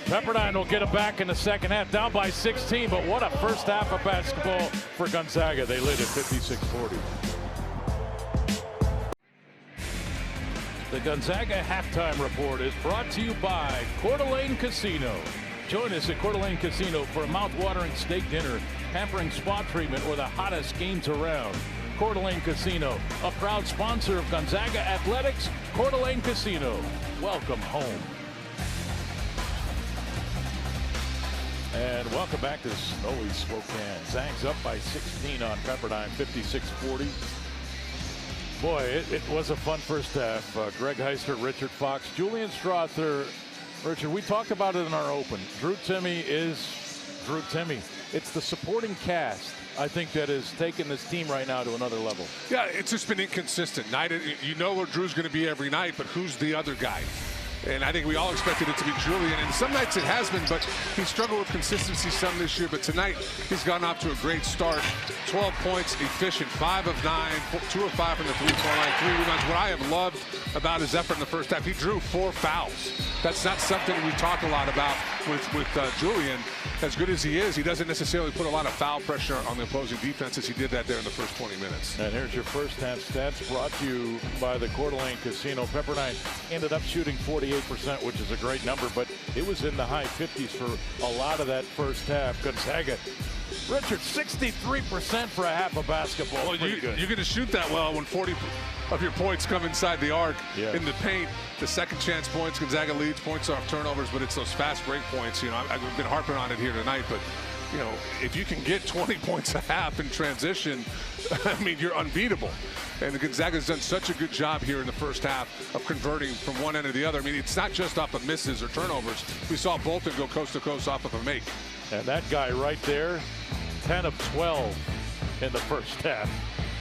Pepperdine will get it back in the second half, down by 16, but what a first half of basketball for Gonzaga. They lead at 56-40. The Gonzaga halftime report is brought to you by Coeur d'Alene Casino. Join us at Coeur d'Alene Casino for a mouth-watering steak dinner, pampering spa treatment, or the hottest games around. Coeur d'Alene Casino, a proud sponsor of Gonzaga Athletics. Coeur d'Alene Casino, welcome home. And welcome back to snowy Spokane. Zags up by 16 on Pepperdine, 56-40. Boy, it was a fun first half. Greg Heister, Richard Fox, Julian Strother. Richard, we talked about it in our open. Drew Timme is Drew Timme. It's the supporting cast, I think, that has taken this team right now to another level. Yeah, it's just been inconsistent. You know where Drew's going to be every night, but who's the other guy? And I think we all expected it to be Julian. And some nights it has been, but he struggled with consistency some this year. But tonight, he's gotten off to a great start. 12 points, efficient, 5 of 9, 2 of 5 from the three-point line, 3 rebounds. What I have loved about his effort in the first half, he drew 4 fouls. That's not something we talk a lot about with Julian. As good as he is, he doesn't necessarily put a lot of foul pressure on the opposing defenses. He did that there in the first 20 minutes. And here's your first half stats brought to you by the Coeur d'Alene Casino. Pepperdine ended up shooting 48%, which is a great number, but it was in the high 50s for a lot of that first half. Gonzaga, Richard, 63% for a half of basketball. Well, you're going to shoot that well when 40 of your points come inside the arc in the paint. The second chance points, Gonzaga leads points off turnovers, but it's those fast break points. You know, I've been harping on it here tonight, but you know, if you can get 20 points a half in transition, I mean, you're unbeatable. And Gonzaga's done such a good job here in the first half of converting from one end to the other. I mean, it's not just off of misses or turnovers. We saw Bolton go coast to coast off of a make. And that guy right there, 10 of 12 in the first half.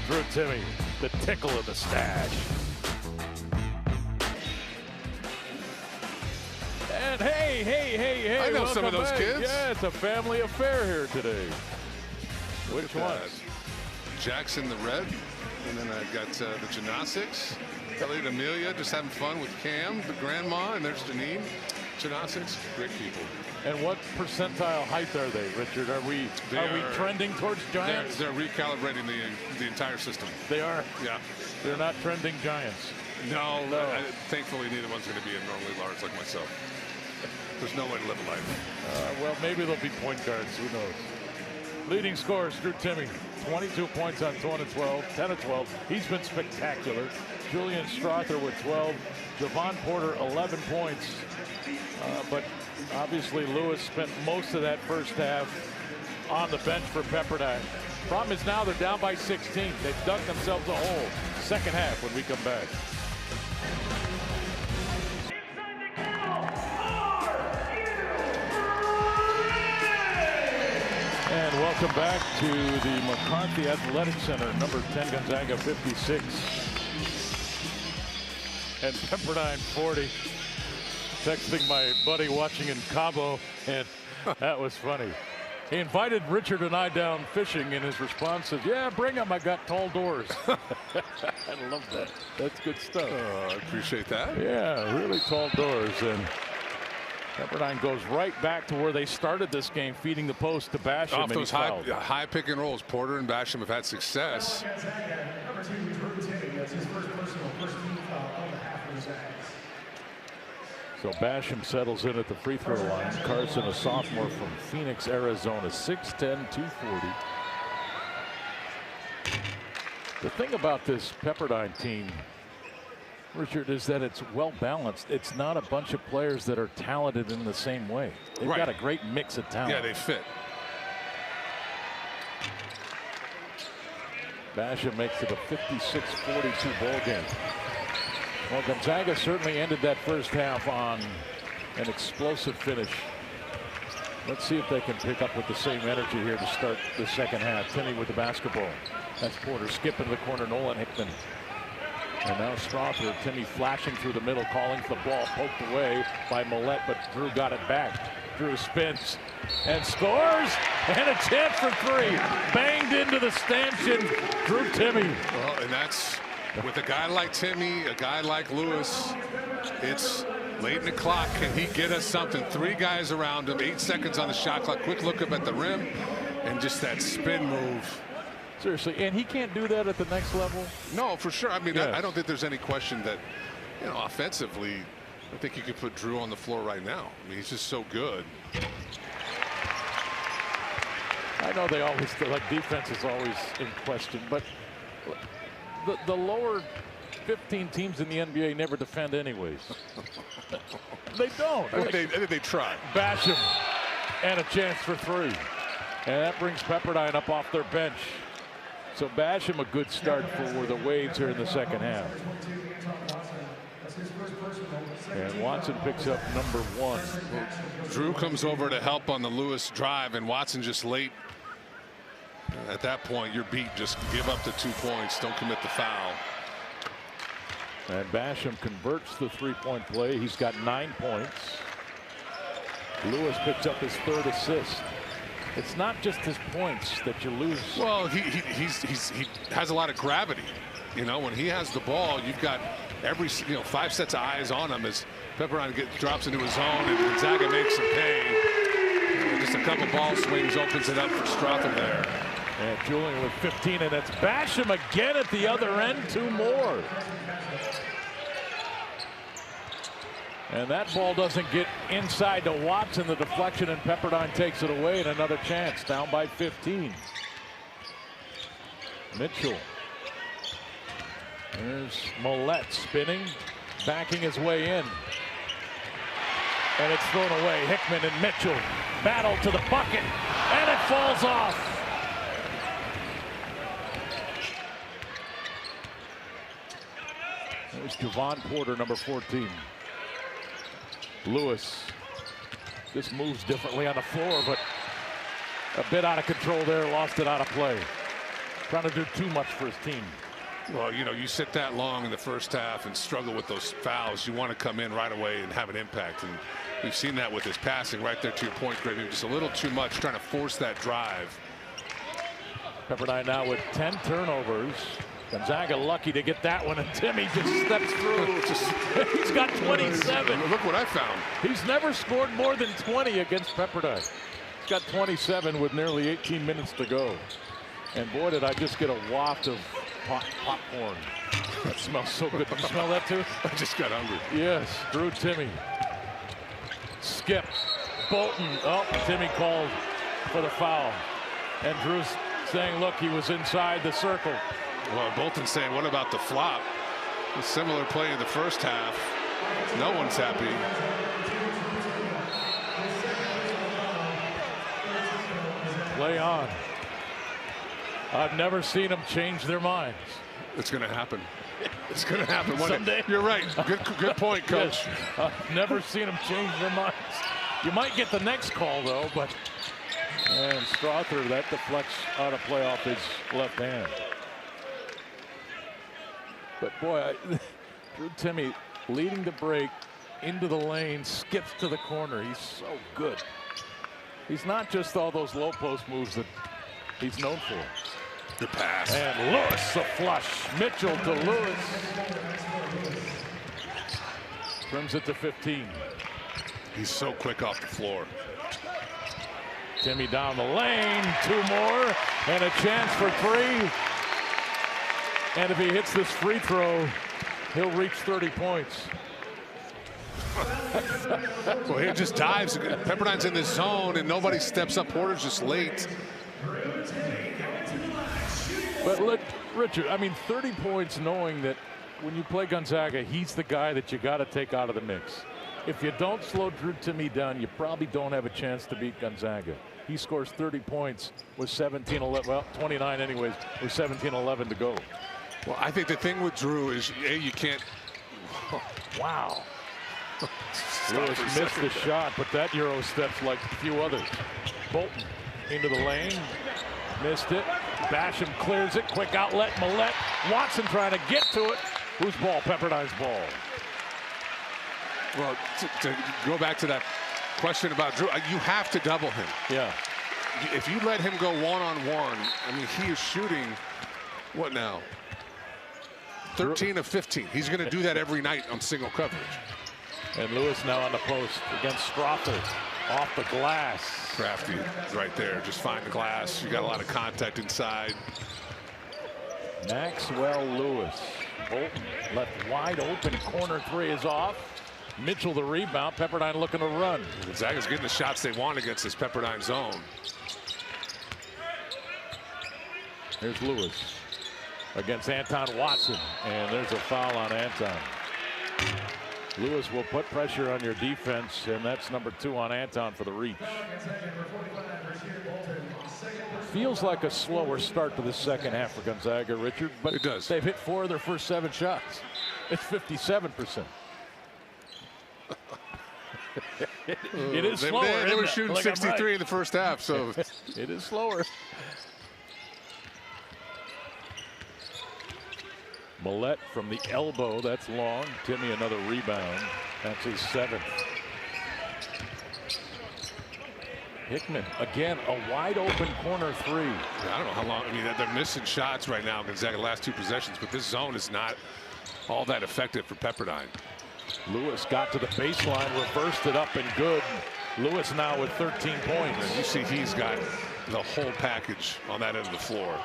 Drew Timme, the tickle of the stash. And hey, I know some of those kids. Yeah, it's a family affair here today. Which ones? Jackson the Red, and then I've got the gymnastics. Elliot Amelia just having fun with Cam, the grandma, and there's Janine. Gymnastics, great people. And what percentile height are they, Richard? Are we trending towards giants? They're recalibrating the entire system. They are? Yeah. They're not trending giants. No. Thankfully, neither one's going to be abnormally large like myself. There's no way to live a life. Well, maybe they'll be point guards. Who knows? Leading scorers, Drew Timme, 22 points on 10 of 12. He's been spectacular. Julian Strother with 12. Javon Porter, 11 points. But obviously Lewis spent most of that first half on the bench for Pepperdine. Problem is now they're down by 16. They've dug themselves a hole. Second half when we come back. And welcome back to the McCarthy Athletic Center. Number 10 Gonzaga 56. And Pepperdine 40. Texting my buddy watching in Cabo, and that was funny. He invited Richard and I down fishing, and his response said, "Yeah, bring them. I got tall doors." I love that. That's good stuff. I appreciate that. Yeah, really tall doors. And Pepperdine goes right back to where they started this game, feeding the post to Basham. Off those high pick and rolls, Porter and Basham have had success. So Basham settles in at the free throw line. Carson, a sophomore from Phoenix, Arizona, 6'10", 240. The thing about this Pepperdine team, Richard, is that it's well balanced. It's not a bunch of players that are talented in the same way. They've got a great mix of talent. Yeah, they fit. Basham makes it a 56-42 ball game. Well, Gonzaga certainly ended that first half on an explosive finish. Let's see if they can pick up with the same energy here to start the second half. Timmy with the basketball. That's Porter skipping the corner. Nolan Hickman. And now Strother. Timmy flashing through the middle, calling for the ball. Poked away by Millette, but Drew got it back. Drew spins and scores, and a chance for three. Banged into the stanchion. Drew Timmy. Well, and that's with a guy like Timmy, a guy like Lewis. It's late in the clock. Can he get us something? Three guys around him, 8 seconds on the shot clock. Quick look up at the rim, and just that spin move. Seriously, and he can't do that at the next level? No, for sure. I mean, I don't think there's any question that, you know, offensively, I think you could put Drew on the floor right now. I mean, he's just so good. I know they always, like, defense is always in question, but the lower 15 teams in the NBA never defend anyways. They don't. I think they try. Basham, and a chance for three. And that brings Pepperdine up off their bench. So Basham, a good start for the Waves here in the second half. And Watson picks up number one. Drew comes over to help on the Lewis drive, and Watson just late. At that point, you're beat. Just give up the 2 points. Don't commit the foul. And Basham converts the three-point play. He's got 9 points. Lewis picks up his third assist. It's not just his points that you lose. Well, he has a lot of gravity. You know, when he has the ball, you've got every 5 sets of eyes on him as Pepperdine drops into his zone, and Gonzaga makes him pay. Just a couple ball swings opens it up for Strother there. And Julian with 15, and that's Basham again at the other end. 2 more. And that ball doesn't get inside to Watson. The deflection, and Pepperdine takes it away, and another chance, down by 15. Mitchell. There's Millette spinning, backing his way in. And it's thrown away. Hickman and Mitchell battle to the bucket, and it falls off. There's Javon Porter, number 14. Lewis just moves differently on the floor, but a bit out of control there, lost it out of play. Trying to do too much for his team. Well, you know, you sit that long in the first half and struggle with those fouls. You want to come in right away and have an impact. And we've seen that with his passing right there to your point, Greg. Just a little too much, trying to force that drive. Pepperdine now with 10 turnovers. Gonzaga lucky to get that one, and Timmy just steps through. He's got 27. Look what I found. He's never scored more than 20 against Pepperdine. He's got 27 with nearly 18 minutes to go. And boy, did I just get a waft of popcorn. That smells so good. Did you smell that too? I just got hungry. Yes, Drew Timmy. Skip. Bolton. Oh, Timmy called for the foul. And Drew's saying, look, he was inside the circle. Well, Bolton saying, what about the flop? A similar play in the first half. No one's happy. Play on. I've never seen them change their minds. It's going to happen. It's going to happen one someday. Day. You're right. Good point, Coach. Yes. I've never seen them change their minds. You might get the next call, though, but... And Strother, that deflects out of play off his left hand. But boy, Drew Timmy leading the break into the lane, skips to the corner. He's so good. He's not just all those low post moves that he's known for. Good pass. And Lewis, a flush. Mitchell to Lewis. Trims it to 15. He's so quick off the floor. Timmy down the lane. 2 more. And a chance for 3. And if he hits this free throw, he'll reach 30 points. Well, he just dives. Pepperdine's in this zone, and nobody steps up. Porter's just late. But look, Richard, I mean, 30 points knowing that when you play Gonzaga, he's the guy that you got to take out of the mix. If you don't slow Drew Timme down, you probably don't have a chance to beat Gonzaga. He scores 30 points with 17-11, well, 29 anyways, with 17-11 to go. Well, I think the thing with Drew is, you can't. Wow. Lewis missed the shot, but that Euro steps like a few others. Bolton into the lane. Missed it. Basham clears it. Quick outlet. Millette. Watson trying to get to it. Whose ball? Pepperdine's ball. Well, to go back to that question about Drew, you have to double him. Yeah. If you let him go one-on-one, I mean, he is shooting, what now? 13 of 15. He's going to do that every night on single coverage. And Lewis now on the post against Strother. Off the glass. Crafty right there. Just find the glass. You got a lot of contact inside. Maxwell Lewis. Bolton left wide open. Corner 3 is off. Mitchell the rebound. Pepperdine looking to run. Gonzaga's getting the shots they want against this Pepperdine zone. There's Lewis against Anton Watson. And there's a foul on Anton. Lewis will put pressure on your defense, and that's number 2 on Anton for the reach. Feels like a slower start to the second half for Gonzaga, Richard, but it does. They've hit 4 of their first 7 shots. It's 57%. It is slower. They were shooting 63 in the first half, so it is slower. Millette from the elbow. That's long. Timme another rebound. That's his 7th. Hickman again, a wide open corner 3. I don't know how long. I mean, they're missing shots right now. Gonzaga last 2 possessions, but this zone is not all that effective for Pepperdine. Lewis got to the baseline, reversed it up and good. Lewis now with 13 points. And you see he's got the whole package on that end of the floor.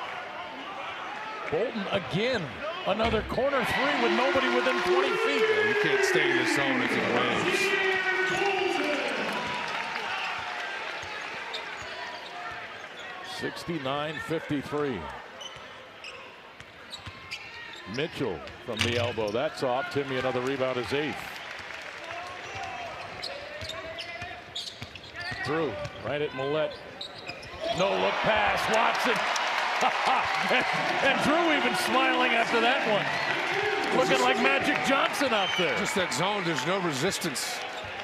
Bolton again. Another corner 3 with nobody within 20 feet. You can't stay in this zone if it wins. (69-53). Mitchell from the elbow. That's off. Timme another rebound, his 8th. Drew right at Millette. No look pass. Watson. and Drew even smiling after that one. Looking like Magic Johnson out there. Just that zone, there's no resistance.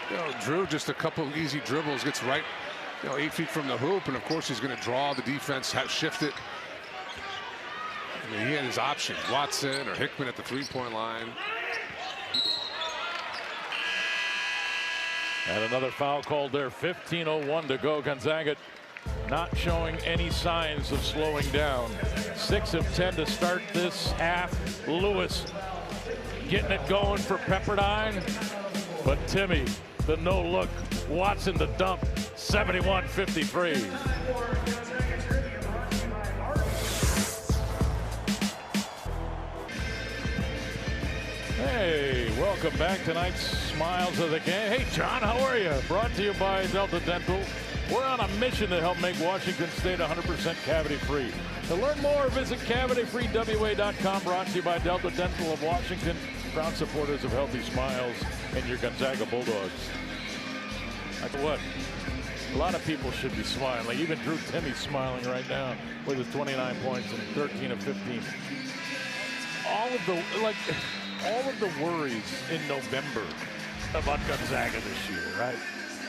You know, Drew just a couple easy dribbles, gets right, 8 feet from the hoop, and of course he's going to draw the defense, shift it. I mean, he had his options, Watson or Hickman at the 3-point line. And another foul called there. 15:01 to go. Gonzaga not showing any signs of slowing down. 6 of 10 to start this half. Lewis getting it going for Pepperdine. But Timme, the no look. Watson the dump. 71-53. Hey, welcome back. Tonight's Smiles of the Game. Hey, John, how are you? Brought to you by Delta Dental. We're on a mission to help make Washington State 100% cavity-free. To learn more, visit cavityfreewa.com. Brought to you by Delta Dental of Washington. Proud supporters of Healthy Smiles and your Gonzaga Bulldogs. I tell you what, a lot of people should be smiling. Even Drew Timme's smiling right now with his 29 points and 13 of 15. All of the worries in November about Gonzaga this year, right?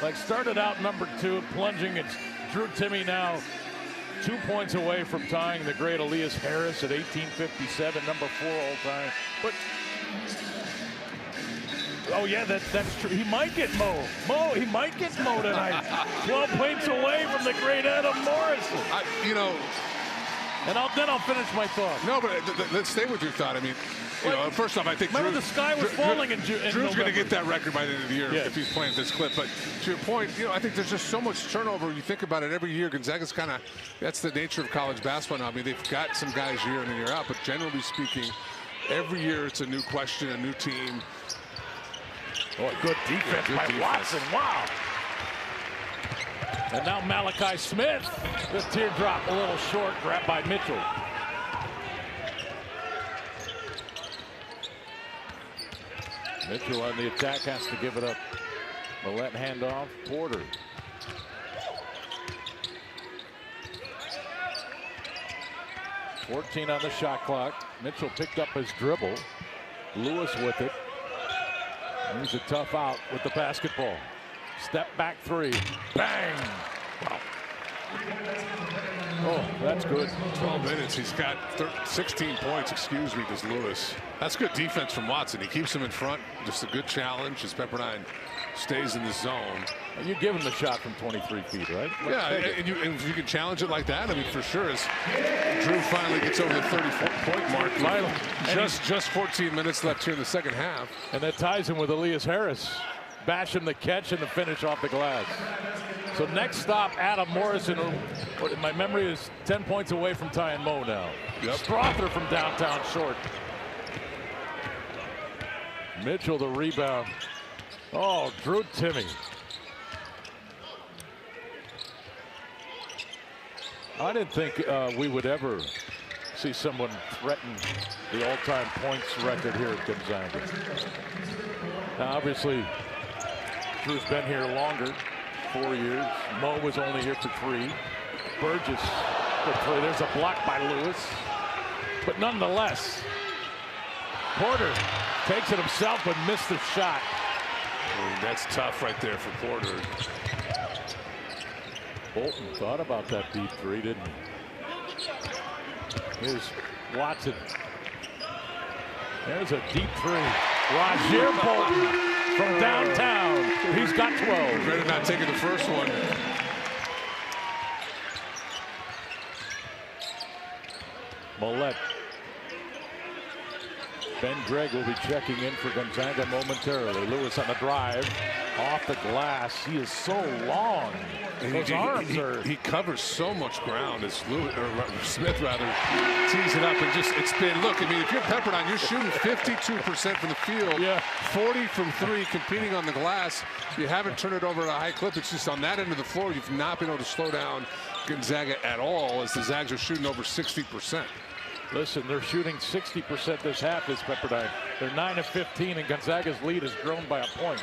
Like started out number 2, plunging. It's Drew Timme now 2 points away from tying the great Elias Harris at 1857, number 4 all time. But Oh, yeah, that's true. He might get Mo. He might get Mo tonight. 12 points away from the great Adam Morrison. And then I'll finish my thought. No, but let's stay with your thought. I mean, first off, I think remember the sky was falling in June. Drew's going to get that record by the end of the year if he's playing this clip. But to your point, I think there's just so much turnover. You think about it every year. Gonzaga's that's the nature of college basketball now. I mean, they've got some guys year in and year out, but generally speaking, every year it's a new question, a new team. Oh, good defense by Watson. Wow. And now Malachi Smith. The teardrop a little short, grabbed by Mitchell. Mitchell on the attack has to give it up. Millette handoff. Porter. .14 on the shot clock. Mitchell picked up his dribble. Lewis with it. He's a tough out with the basketball. Step back three. Bang! Wow. Oh, that's good. 12 minutes. He's got 16 points. Excuse me, does Lewis. That's good defense from Watson. He keeps him in front. Just a good challenge as Pepperdine stays in the zone. And you give him the shot from 23 feet, right? Yeah, and if you can challenge it like that, I mean, for sure, as Drew finally gets over the 34-point mark. Finally, just 14 minutes left here in the second half. And that ties him with Elias Harris. Bash him the catch and the finish off the glass. So next stop, Adam Morrison, who in my memory is 10 points away from tying Mo now. Yep. Strother from downtown short. Mitchell the rebound. Oh, Drew Timme. I didn't think we would ever see someone threaten the all-time points record here at Gonzaga. Now, obviously, Drew's been here longer, 4 years. Mo was only here for 3. Burgess for 3. There's a block by Lewis. But nonetheless, Porter takes it himself but missed the shot. That's tough right there for Porter. Bolton thought about that deep three, didn't he? Here's Watson. There's a deep three. Roger Bolton from downtown. He's got 12. Better not taking the first one. Millette. Ben Gregg will be checking in for Gonzaga momentarily. Lewis on the drive. Off the glass. He is so long. Those arms are. He covers so much ground as Smith rather tees it up and just it's been. Look, I mean, if you're Pepperdine, you're shooting 52% from the field. Yeah. 40 from 3, competing on the glass. You haven't turned it over at a high clip. It's just on that end of the floor. You've not been able to slow down Gonzaga at all as the Zags are shooting over 60%. Listen, they're shooting 60% this half, this Pepperdine. They're 9 of 15, and Gonzaga's lead has grown by a point.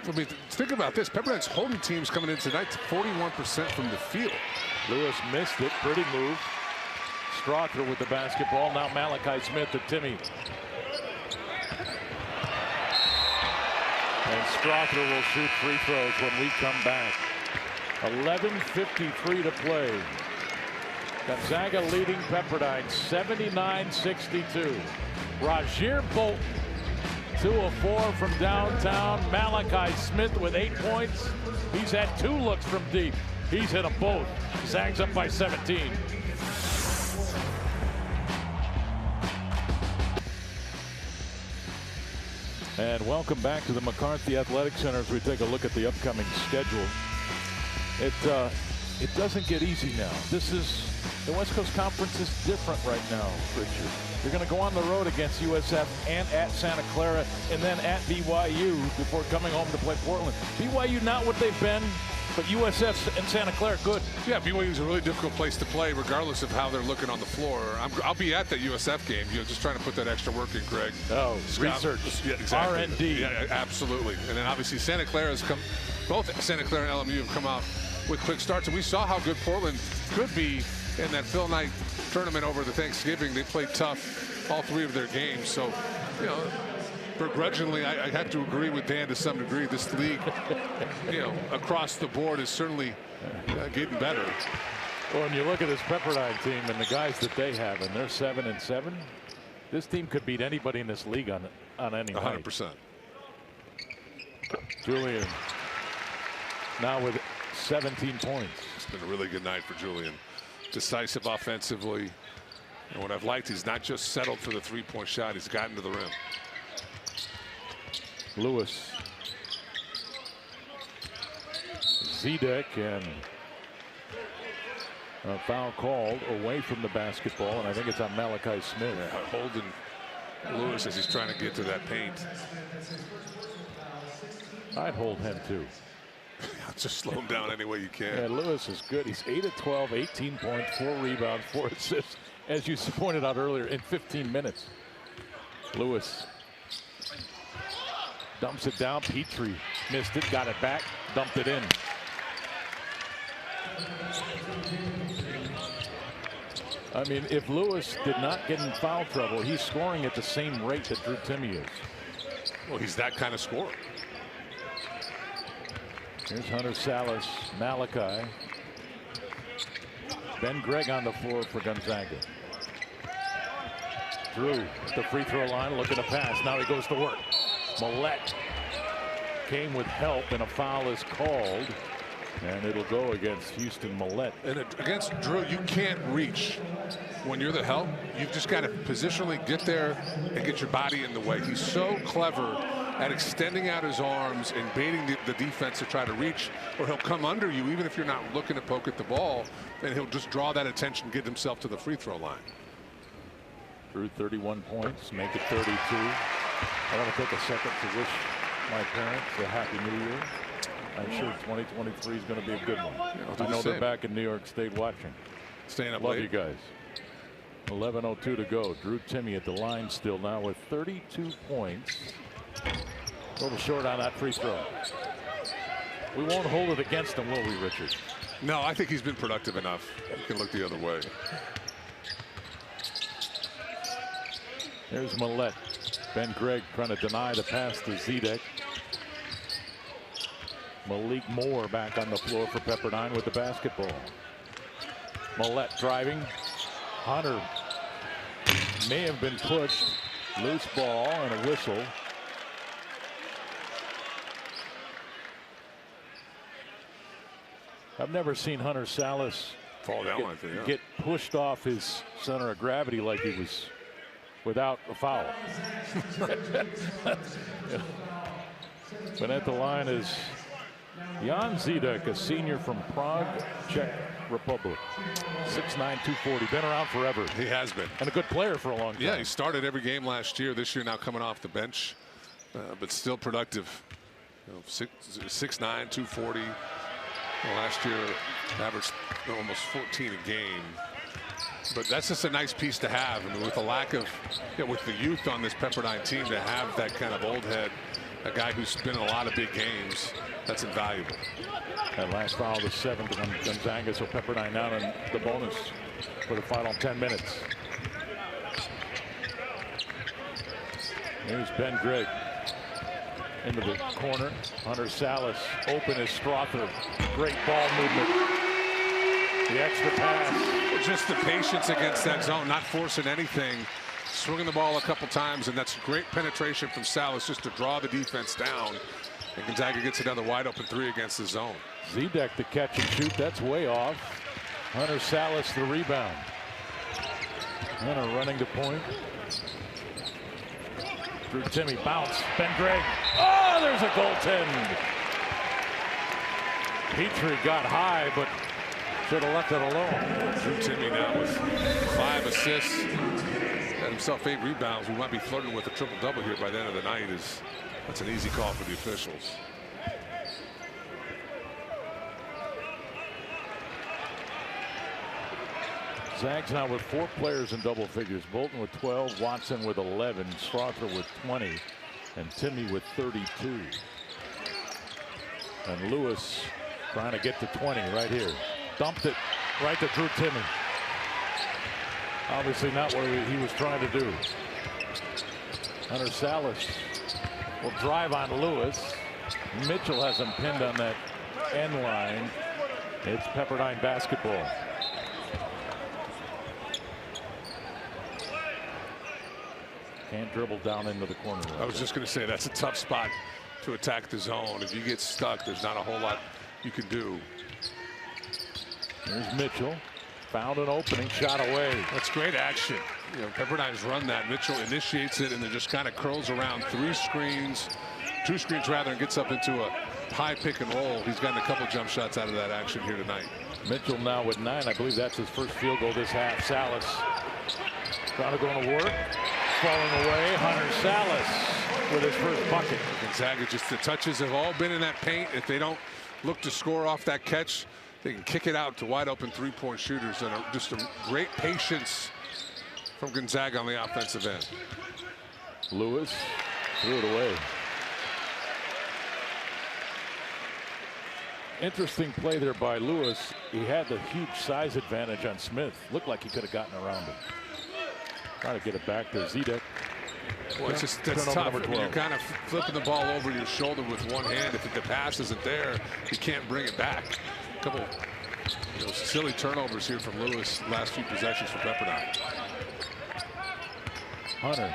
I mean, think about this. Pepperdine's holding teams coming in tonight to 41% from the field. Lewis missed it. Pretty move. Strother with the basketball. Now Malachi Smith to Timme. And Strother will shoot free throws when we come back. 11:53 to play. Gonzaga leading Pepperdine 79-62. Roger Bolton, 2 of 4 from downtown. Malachi Smith with 8 points. He's had 2 looks from deep. He's hit them both. Zags up by 17. And welcome back to the McCarthy Athletic Center as we take a look at the upcoming schedule. It doesn't get easy now. The West Coast Conference is different right now, Richard. You're going to go on the road against USF and at Santa Clara and then at BYU before coming home to play Portland. BYU not what they've been, but USF and Santa Clara good. Yeah, BYU is a really difficult place to play regardless of how they're looking on the floor. I'll be at that USF game, just trying to put that extra work in, Greg. Oh, Scott, research. Yeah, exactly. R&D. Yeah, absolutely. And then obviously Santa Clara has come, both Santa Clara and LMU have come out with quick starts, and we saw how good Portland could be in that Phil Knight tournament over the Thanksgiving. They played tough all 3 of their games. So, begrudgingly, I have to agree with Dan to some degree. This league, across the board is certainly getting better. Well, when you look at this Pepperdine team and the guys that they have, and they're 7-7, this team could beat anybody in this league on any night. 100%. Julian now with 17 points. It's been a really good night for Julian. Decisive offensively. And what I've liked, he's not just settled for the three-point shot. He's gotten to the rim. Lewis. Zedek, and a foul called away from the basketball, and I think it's on Malachi Smith. Yeah, holding Lewis as he's trying to get to that paint. I'd hold him too. Just slow him down any way you can. Yeah, Lewis is good. He's 8 of 12, 18 points, 4 rebounds, 4 assists, as you pointed out earlier, in 15 minutes. Lewis dumps it down. Petrie missed it, got it back, dumped it in. I mean, if Lewis did not get in foul trouble, he's scoring at the same rate that Drew Timme is. Well, he's that kind of scorer. Here's Hunter Salas, Malachi. Ben Gregg on the floor for Gonzaga. Drew at the free throw line looking to pass. Now he goes to work. Millette came with help, and a foul is called. And it'll go against Houston Millette. And against Drew, you can't reach when you're the help. You've just got to positionally get there and get your body in the way. He's so clever at extending out his arms and baiting the defense to try to reach, or he'll come under you even if you're not looking to poke at the ball, and he'll just draw that attention, get himself to the free throw line. Drew 31 points, make it 32. I want to take a second to wish my parents a happy new year. I'm sure 2023 is going to be a good one. Yeah, I know they're back in New York State watching. Staying up Love late. you guys. 11:02 to go. Drew Timme at the line still now with 32 points. A little short on that free throw. We won't hold it against him, will we, Richard? No, I think he's been productive enough. You can look the other way. There's Millette. Ben Gregg trying to deny the pass to Zedek. Malik Moore back on the floor for Pepperdine with the basketball. Millette driving. Hunter may have been pushed. Loose ball and a whistle. I've never seen Hunter Salas fall down like that. Yeah. Get pushed off his center of gravity like he was without a foul. But at the line is Jan Zedek, a senior from Prague, Czech Republic. 6'9", 240. Been around forever. He has been. And a good player for a long time. Yeah, he started every game last year. This year now coming off the bench, but still productive. 6'9", 240. Last year averaged almost 14 a game. But that's just a nice piece to have. I mean, with the lack of, with the youth on this Pepperdine team, to have that kind of old head, a guy who's been in a lot of big games, that's invaluable. That last foul, the 7th on Gonzaga, so Pepperdine down in the bonus for the final 10 minutes. Here's Ben Gregg into the corner. Hunter Salas open as Strother. Great ball movement. The extra pass. Just the patience against that zone, not forcing anything. Swinging the ball a couple times, and that's great penetration from Salas just to draw the defense down. And Gonzaga gets another wide open three against the zone. Zedek the catch and shoot. That's way off. Hunter Salas the rebound. Hunter running the point. Drew Timme bounce. Ben Gregg. Oh, there's a goaltend. Petrie got high, but should have left it alone. Drew Timme now with 5 assists. Got himself 8 rebounds. We might be flirting with a triple-double here by the end of the night. That's an easy call for the officials. Zags now with 4 players in double figures. Bolton with 12, Watson with 11, Strother with 20, and Timme with 32. And Lewis trying to get to 20 right here. Dumped it right to Drew Timme. Obviously not what he was trying to do. Hunter Salas will drive on Lewis. Mitchell has him pinned on that end line. It's Pepperdine basketball. Can't dribble down into the corner. I was just going to say that's a tough spot to attack the zone. If you get stuck, there's not a whole lot you can do. There's Mitchell. Found an opening, shot away. That's great action. You know, Pepperdine's run that. Mitchell initiates it and then just kind of curls around two screens rather, and gets up into a high pick and roll. He's gotten a couple jump shots out of that action here tonight. Mitchell now with 9. I believe that's his first field goal this half. Salas trying to go to work. Falling away. Hunter Salas with his first bucket. Gonzaga, just the touches have all been in that paint. If they don't look to score off that catch, they can kick it out to wide open three-point shooters. And just a great patience from Gonzaga on the offensive end. Lewis threw it away. Interesting play there by Lewis. He had the huge size advantage on Smith. Looked like he could have gotten around him. Trying to get it back to Zedek. Well, it's just that's tough. You're kind of flipping the ball over your shoulder with one hand. If the pass isn't there, you can't bring it back. A couple silly turnovers here from Lewis last few possessions for Pepperdine. Hunter,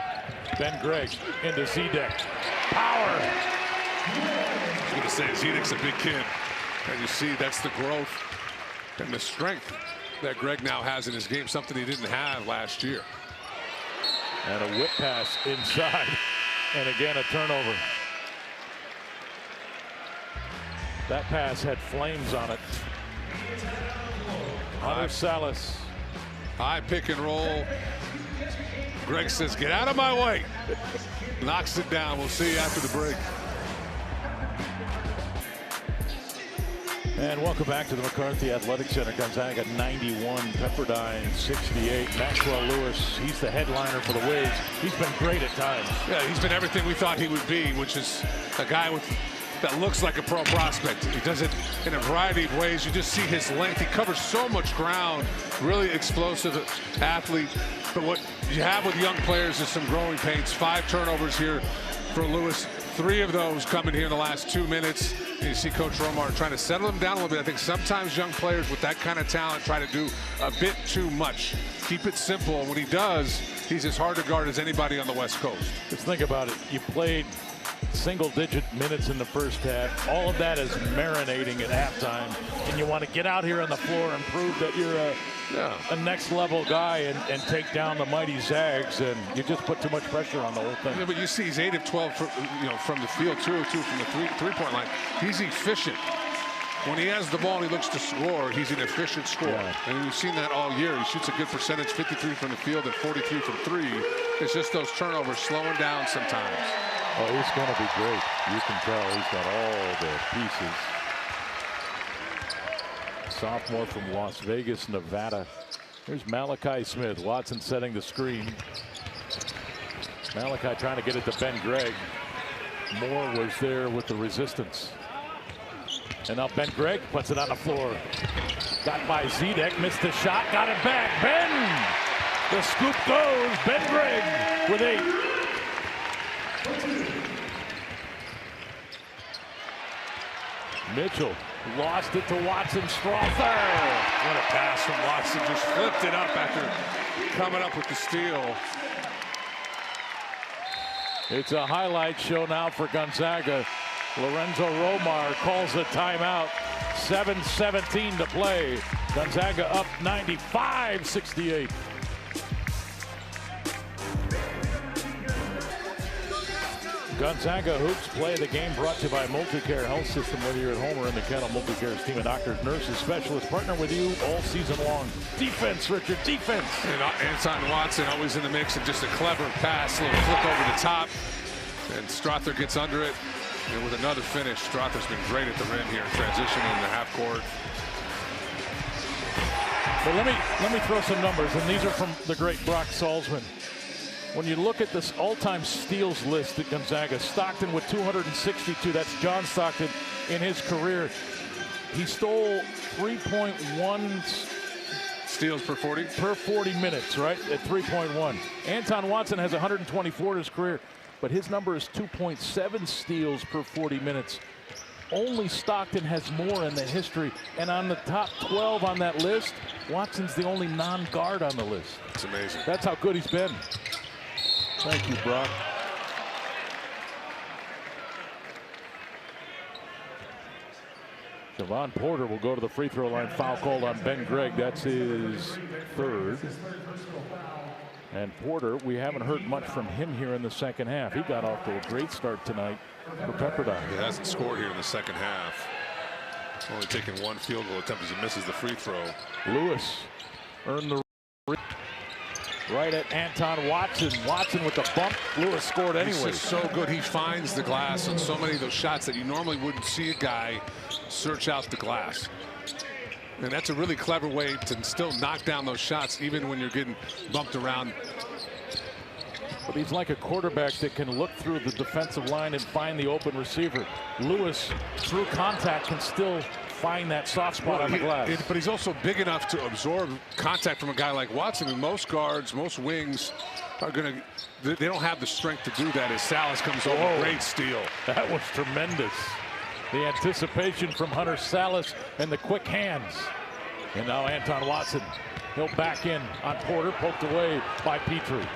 Ben Gregg into Zedek. Power. I was going to say Zedek's a big kid. And you see that's the growth and the strength that Gregg now has in his game, something he didn't have last year. And a whip pass inside. And again, a turnover. That pass had flames on it. Hunter Salas. High pick and roll. Gregg says, get out of my way. Knocks it down. We'll see you after the break. And welcome back to the McCarthy Athletic Center. Gonzaga 91, Pepperdine 68. Maxwell Lewis, he's the headliner for the Wiz. He's been great at times. Yeah, he's been everything we thought he would be, which is a guy that looks like a pro prospect. He does it in a variety of ways. You just see his length. He covers so much ground. Really explosive athlete. But what you have with young players is some growing pains. 5 turnovers here for Lewis. 3 of those coming here in the last 2 minutes. And you see Coach Romar trying to settle him down a little bit. I think sometimes young players with that kind of talent try to do a bit too much. Keep it simple. When he does, he's as hard to guard as anybody on the West Coast. Just think about it. You played single-digit minutes in the first half. All of that is marinating at halftime. And you want to get out here on the floor and prove that you're a next-level guy and take down the mighty Zags. And you just put too much pressure on the whole thing. Yeah, but you see he's 8 of 12 from the field, 2 of 2 from the three-point line. He's efficient. When he has the ball and he looks to score, he's an efficient scorer. Yeah. And we've seen that all year. He shoots a good percentage, 53 from the field and 43 from 3. It's just those turnovers slowing down sometimes. Oh, he's going to be great. You can tell he's got all the pieces. Sophomore from Las Vegas, Nevada. Here's Malachi Smith. Watson setting the screen. Malachi trying to get it to Ben Gregg. Moore was there with the resistance. And now Ben Gregg puts it on the floor. Got by Zedek, missed the shot, got it back. Ben! The scoop goes. Ben Gregg with 8. Mitchell lost it to Watson. Strother. What a pass from Watson. Just flipped it up after coming up with the steal. It's a highlight show now for Gonzaga. Lorenzo Romar calls a timeout. 7:17 to play. Gonzaga up 95-68. Gonzaga Hoops play the game brought to you by Multicare Health System. Whether you're at home or in the kennel, Multicare's team of doctors, nurses, specialists partner with you all season long. Defense, Richard, defense. And Anton Watson always in the mix, and just a clever pass, a little flick over the top. And Strother gets under it. And with another finish, Strother's been great at the rim here, transitioning in the half court. But let me throw some numbers, and these are from the great Brock Salzman. When you look at this all-time steals list at Gonzaga, Stockton with 262. That's John Stockton in his career. He stole 3.1 steals per 40? Per 40 minutes, right? At 3.1. Anton Watson has 124 in his career, but his number is 2.7 steals per 40 minutes. Only Stockton has more in the history. And on the top 12 on that list, Watson's the only non-guard on the list. It's amazing. That's how good he's been. Thank you, Brock. Javon Porter will go to the free throw line. Foul called on Ben Gregg. That's his third. And Porter, we haven't heard much from him here in the second half. He got off to a great start tonight for Pepperdine. He hasn't scored here in the second half. Only taking one field goal attempt as he misses the free throw. Lewis earned the right at Anton Watson. Watson with the bump. Lewis scored anyway. He's so good. He finds the glass on so many of those shots that you normally wouldn't see a guy search out the glass. And that's a really clever way to still knock down those shots even when you're getting bumped around. But he's like a quarterback that can look through the defensive line and find the open receiver. Lewis, through contact, can still find that soft spot on the glass. But he's also big enough to absorb contact from a guy like Watson. And most guards, most wings are going to, they don't have the strength to do that as Salas comes over. Great steal. That was tremendous. The anticipation from Hunter Salas and the quick hands. And now Anton Watson. He'll back in on Porter, poked away by Petrie.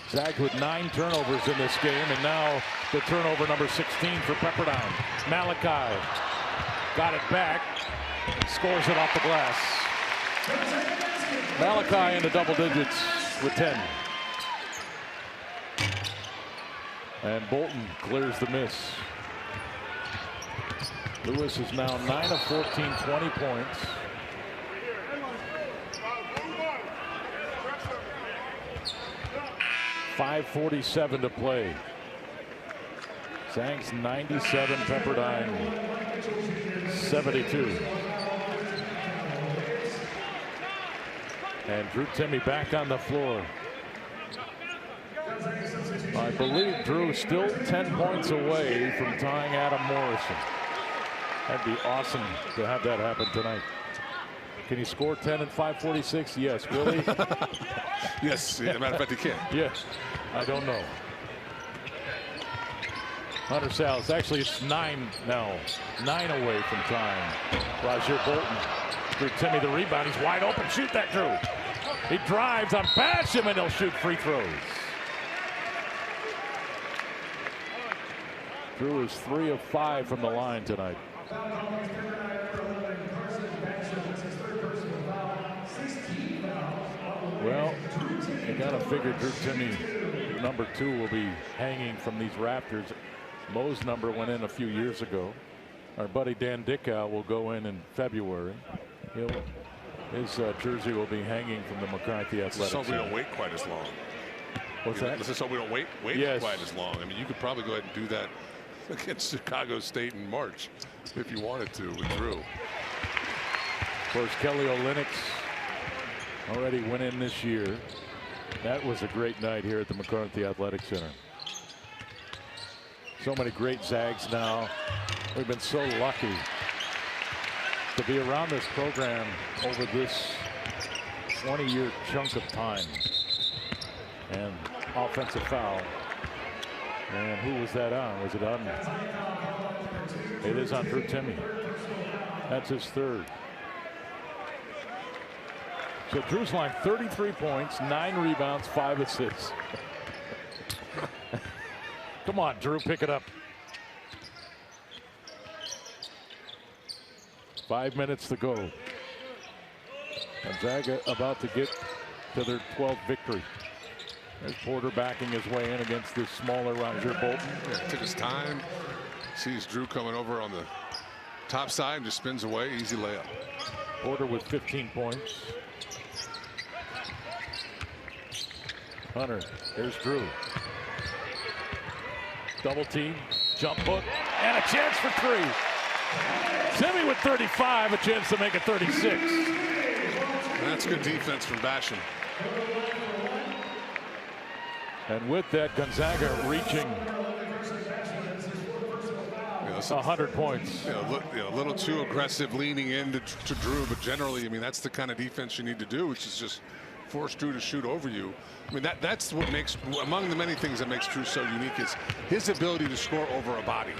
Zags with 9 turnovers in this game, and now the turnover number 16 for Pepperdine. Malachi got it back, scores it off the glass. Malachi into double digits with 10. And Bolton clears the miss. Lewis is now 9 of 14, 20 points. .547 to play. Zags 97, Pepperdine 72. And Drew Timme back on the floor. I believe Drew still 10 points away from tying Adam Morrison. That'd be awesome to have that happen tonight. Can he score 10 in 5:46? Yes. Will he? Yes. As a matter of fact, he can. Yes. I don't know. Hunter Salas. Actually, it's 9 now. 9 away from time. Roger Bolton. Drew Timme the rebound. He's wide open. Shoot that, Drew. He drives on Basham, and he'll shoot free throws. Drew is 3 of 5 from the line tonight. Well, you gotta figure Drew Timme, number 2, will be hanging from these rafters. Mo's number went in a few years ago. Our buddy Dan Dickow will go in February. His jersey will be hanging from the McCarthy Athletics. So we don't wait quite as long. What's that? So we don't wait yes. quite as long. I mean, you could probably go ahead and do that against Chicago State in March if you wanted to with Drew. Of course, Kelly Olynyk already went in this year. That was a great night here at the McCarthy Athletic Center. So many great Zags now. We've been so lucky to be around this program over this 20-year chunk of time. And offensive foul. And who was that on? Was it on? It is on Drew Timme. That's his third. So Drew's line 33 points, 9 rebounds, 5 assists. Come on, Drew, pick it up. 5 minutes to go. Gonzaga about to get to their 12th victory. There's Porter backing his way in against this smaller Roger Bolton. Yeah, took his time. Sees Drew coming over on the top side, just spins away, easy layup. Porter with 15 points. Hunter, here's Drew. Double team, jump hook, and a chance for 3. Timme with 35, a chance to make it 36. And that's good defense from Basham. And with that, Gonzaga reaching 100 points. A little too aggressive leaning into to Drew, but generally, I mean, that's the kind of defense you need to do, which is just force Drew to shoot over you. I mean, that's what makes, among the many things that makes Drew so unique, is his ability to score over a body.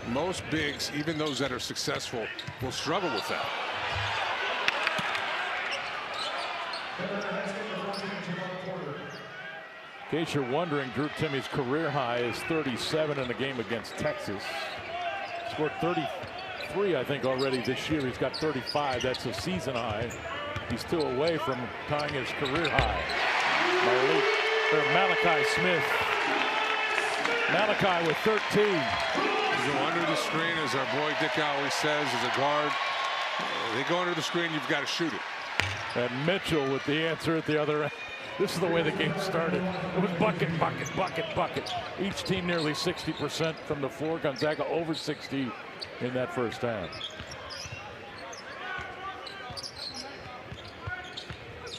Most bigs, even those that are successful, will struggle with that. In case you're wondering, Drew Timme's career high is 37 in a game against Texas. Scored 33, I think, already this year. He's got 35. That's a season high. He's 2 away from tying his career high. Malachi Smith. Malachi with 13. You go under the screen, as our boy Dick always says, as a guard. They go under the screen, you've got to shoot it. And Mitchell with the answer at the other end. This is the way the game started. It was bucket, bucket, bucket, bucket. Each team nearly 60% from the floor. Gonzaga over 60 in that first half.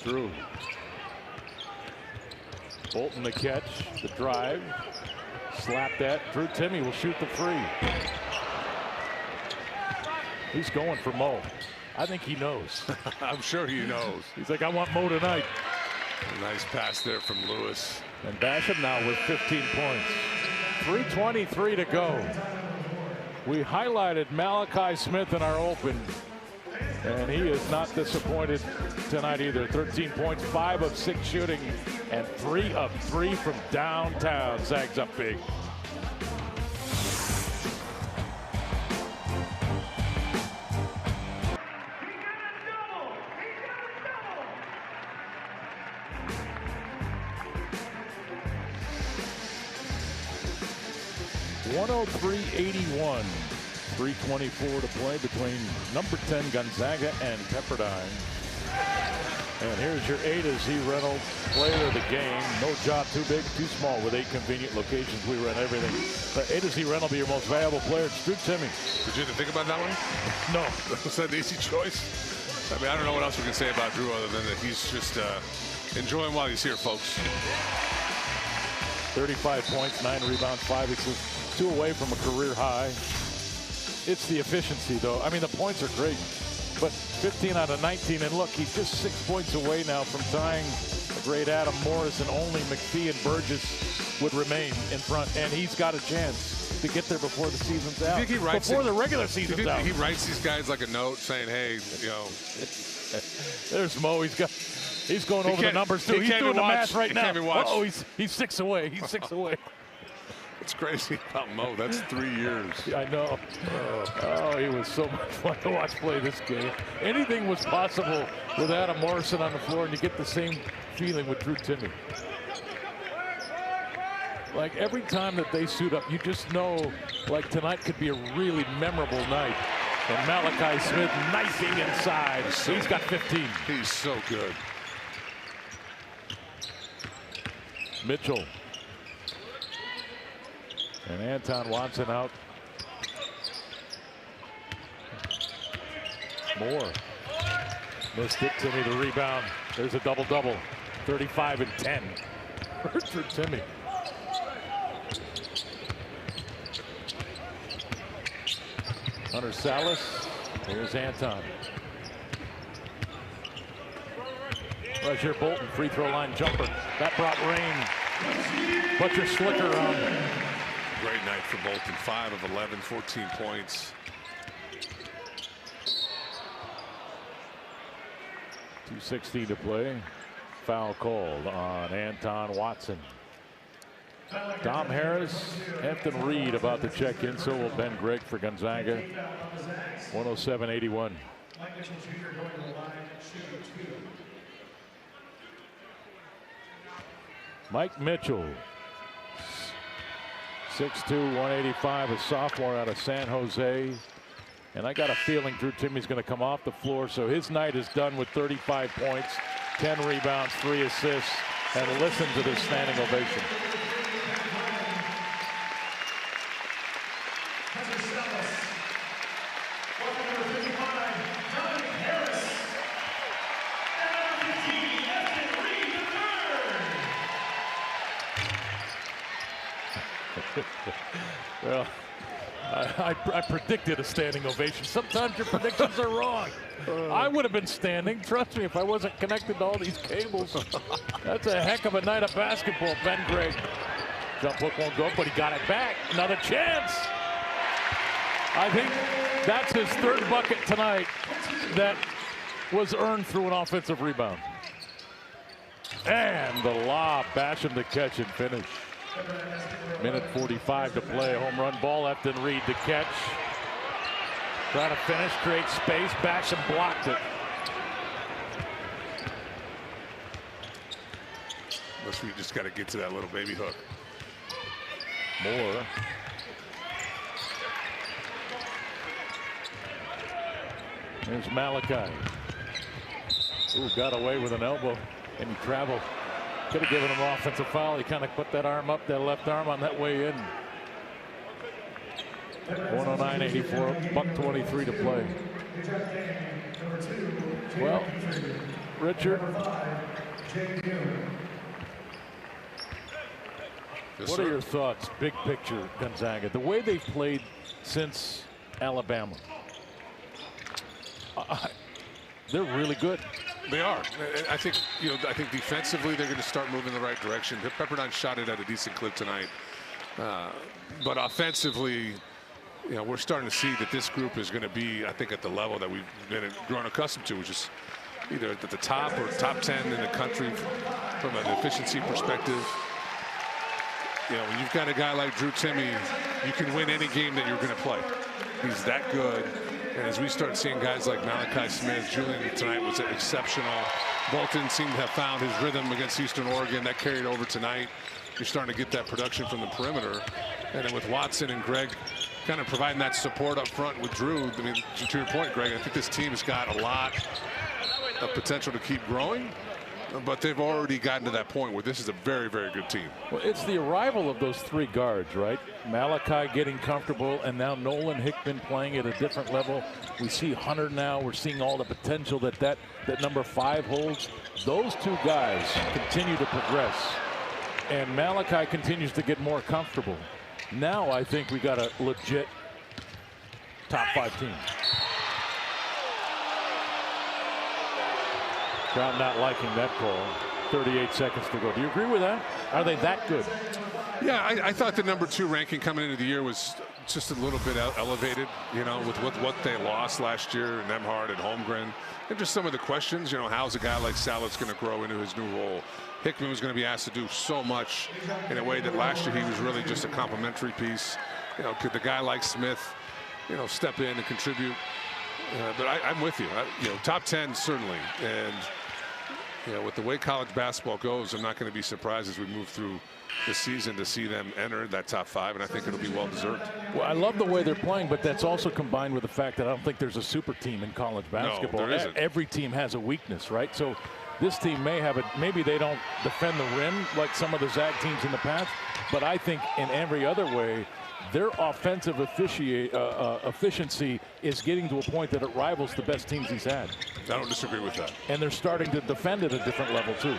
Drew. Bolton the catch, the drive. Slap that. Drew Timme will shoot the free. He's going for Mo. I think he knows. I'm sure he knows. He's like, I want Mo tonight. A nice pass there from Lewis. And Basham now with 15 points. 3:23 to go. We highlighted Malachi Smith in our open, and he is not disappointed tonight either. 13 points, 5 of 6 shooting, and 3 of 3 from downtown. Zags up big. .103.81. 3:24 to play between number 10 Gonzaga and Pepperdine. And here's your A to Z rental player of the game. No job too big, too small. With 8 convenient locations, we run everything. But A to Z rental be your most valuable player. It's Drew Timme. Did you think about that one? No. Was that an easy choice? I mean, I don't know what else we can say about Drew other than that he's just enjoying while he's here, folks. 35 points, 9 rebounds, 5 assists. 2 away from a career high. It's the efficiency, though. I mean, the points are great, but 15 out of 19. And look, he's just 6 points away now from tying the great Adam Morris, and only McPhee and Burgess would remain in front. And he's got a chance to get there before the season's out. Before the regular season's out. He writes these guys like a note saying, hey, you know. There's Mo. He's going over the numbers, too. He's doing the math right now. Oh, he's 6 away. He's 6 away. It's crazy about Mo. That's 3 years. I know. Oh, he was so much fun to watch play this game. Anything was possible with Adam Morrison on the floor, and you get the same feeling with Drew Timme. Like every time that they suit up, you just know, like tonight could be a really memorable night. And Malachi Smith knifing inside. He's got 15. He's so good. Mitchell. And Anton Watson out. Moore. Missed it. Timme the rebound. There's a double-double. 35 and 10. For Timme. Hunter Salas. Here's Anton. Roger Bolton, free throw line jumper. That brought rain. Put your slicker on. Great night for Bolton. 5 of 11, 14 points. 2:16 to play. Foul called on Anton Watson. Dom Harris, Hampton Reed about to check in. So will Ben Gregg for Gonzaga. 107-81. Mike Mitchell. 6'2", 185, a sophomore out of San Jose. And I got a feeling Drew Timme's going to come off the floor, so his night is done with 35 points, 10 rebounds, 3 assists, and listen to this standing ovation. Well, I predicted a standing ovation. Sometimes your predictions are wrong. I would have been standing, trust me, if I wasn't connected to all these cables. That's a heck of a night of basketball, Ben Gregg. Jump hook won't go, but he got it back. Another chance. I think that's his 3rd bucket tonight that was earned through an offensive rebound. And the lob, Basham to catch and finish. Minute 45 to play. Home run ball, Hampton Reed to catch. Trying to finish, create space, backs and blocked it. Unless we just got to get to that little baby hook. Moore. There's Malachi. Ooh, got away with an elbow and he traveled. Could have given him an offensive foul. He kind of put that arm up, that left arm on that way in. 109.84, $1:23 to play. Well, Richard, what are your thoughts, big picture, Gonzaga? The way they've played since Alabama. They're really good. They are. I think, I think defensively they're going to start moving in the right direction. Pepperdine shot it at a decent clip tonight. But offensively, we're starting to see that this group is going to be, I think, at the level that we've grown accustomed to, which is either at the top or top 10 in the country from an efficiency perspective. When you've got a guy like Drew Timme, you can win any game that you're going to play. He's that good. And as we start seeing guys like Malachi Smith, Julian tonight was exceptional. Bolton seemed to have found his rhythm against Eastern Oregon. That carried over tonight. You're starting to get that production from the perimeter. And then with Watson and Greg kind of providing that support up front with Drew, I mean, to your point, Greg, I think this team has got a lot of potential to keep growing. But they've already gotten to that point where this is a very, very good team. Well, it's the arrival of those three guards, right? Malachi getting comfortable, and now Nolan Hickman playing at a different level. We see Hunter now. We're seeing all the potential that number 5 holds. Those two guys continue to progress, and Malachi continues to get more comfortable. Now I think we got a legit top 5 team. Crowd not liking that call. 38 seconds to go. Do you agree with that? Are they that good? Yeah, I thought the number 2 ranking coming into the year was just a little bit elevated, with what they lost last year, and Nembhard and Holmgren, and just some of the questions. How's a guy like Salas going to grow into his new role? Hickman was going to be asked to do so much in a way that last year he was really just a complimentary piece. Could the guy like Smith, step in and contribute? But I'm with you. Top 10 certainly, and with the way college basketball goes, I'm not going to be surprised as we move through the season to see them enter that top 5, and I think it'll be well deserved. Well, I love the way they're playing, but that's also combined with the fact that I don't think there's a super team in college basketball. No, there isn't. Every team has a weakness, right? So this team may have it. Maybe they don't defend the rim like some of the Zag teams in the past, but I think in every other way, their offensive efficiency is getting to a point that it rivals the best teams he's had. I don't disagree with that. And they're starting to defend at a different level, too.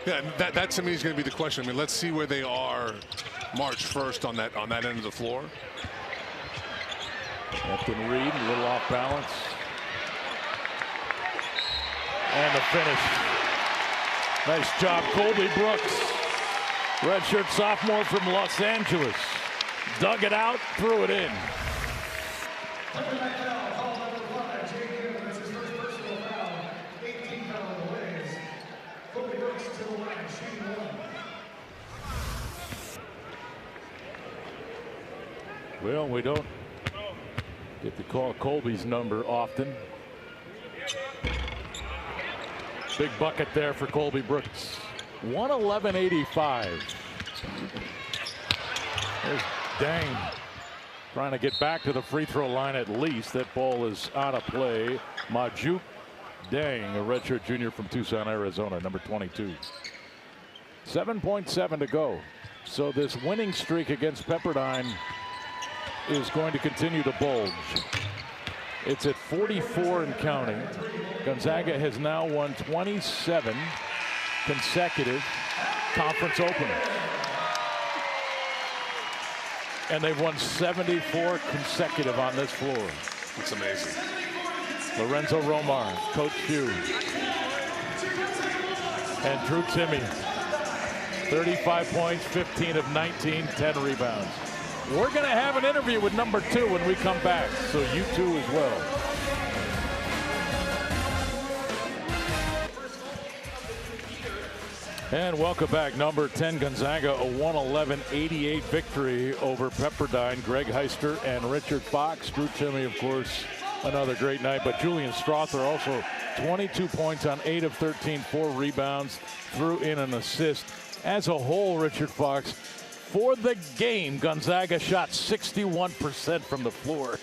Yeah, that to me is going to be the question. I mean, let's see where they are March 1st on that end of the floor. Captain Reed, a little off balance. And the finish. Nice job, Colby Brooks. Redshirt sophomore from Los Angeles. Dug it out, threw it in. Well, we don't get to call Colby's number often. Big bucket there for Colby Brooks. 111.85. There's Dang. Trying to get back to the free throw line at least. That ball is out of play. Majuk Dang, a redshirt junior from Tucson, Arizona, number 22. 7.7 to go. So this winning streak against Pepperdine is going to continue to bulge. It's at 44 and counting. Gonzaga has now won 27 consecutive conference openers. And they've won 74 consecutive on this floor. It's amazing. Lorenzo Romar, Coach Hugh, and Drew Timme. 35 points, 15 of 19, 10 rebounds. We're going to have an interview with number 2 when we come back, so you too as well. And welcome back. Number 10 Gonzaga, a 111-88 victory over Pepperdine. Greg Heister and Richard Fox. Drew Timme, of course, another great night. But Julian Strother also 22 points on 8 of 13, 4 rebounds, threw in an assist. As a whole, Richard Fox, for the game, Gonzaga shot 61% from the floor.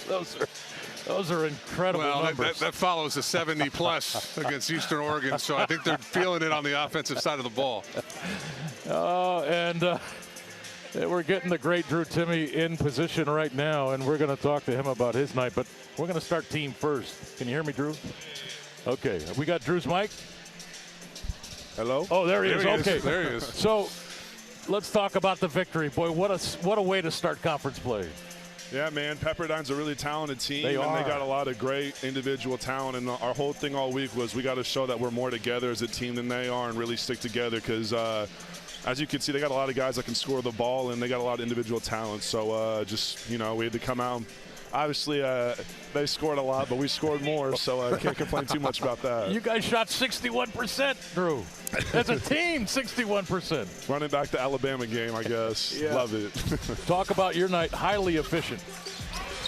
Those are incredible numbers. That follows a 70-plus against Eastern Oregon, so I think they're feeling it on the offensive side of the ball. We're getting the great Drew Timme in position right now, and we're going to talk to him about his night. But we're going to start team first. Can you hear me, Drew? Okay. We got Drew's mic? Hello? Oh, there he is. Okay. There he is. So let's talk about the victory. Boy, what a way to start conference play. Yeah, man, Pepperdine's a really talented team. They got a lot of great individual talent. And our whole thing all week was we got to show that we're more together as a team than they are and really stick together because as you can see, they got a lot of guys that can score the ball, and they got a lot of individual talent. So we had to come out. Obviously, they scored a lot, but we scored more, so I can't complain too much about that. You guys shot 61%, Drew. As a team, 61%. Running back the Alabama game, I guess. Yeah. Love it. Talk about your night. Highly efficient.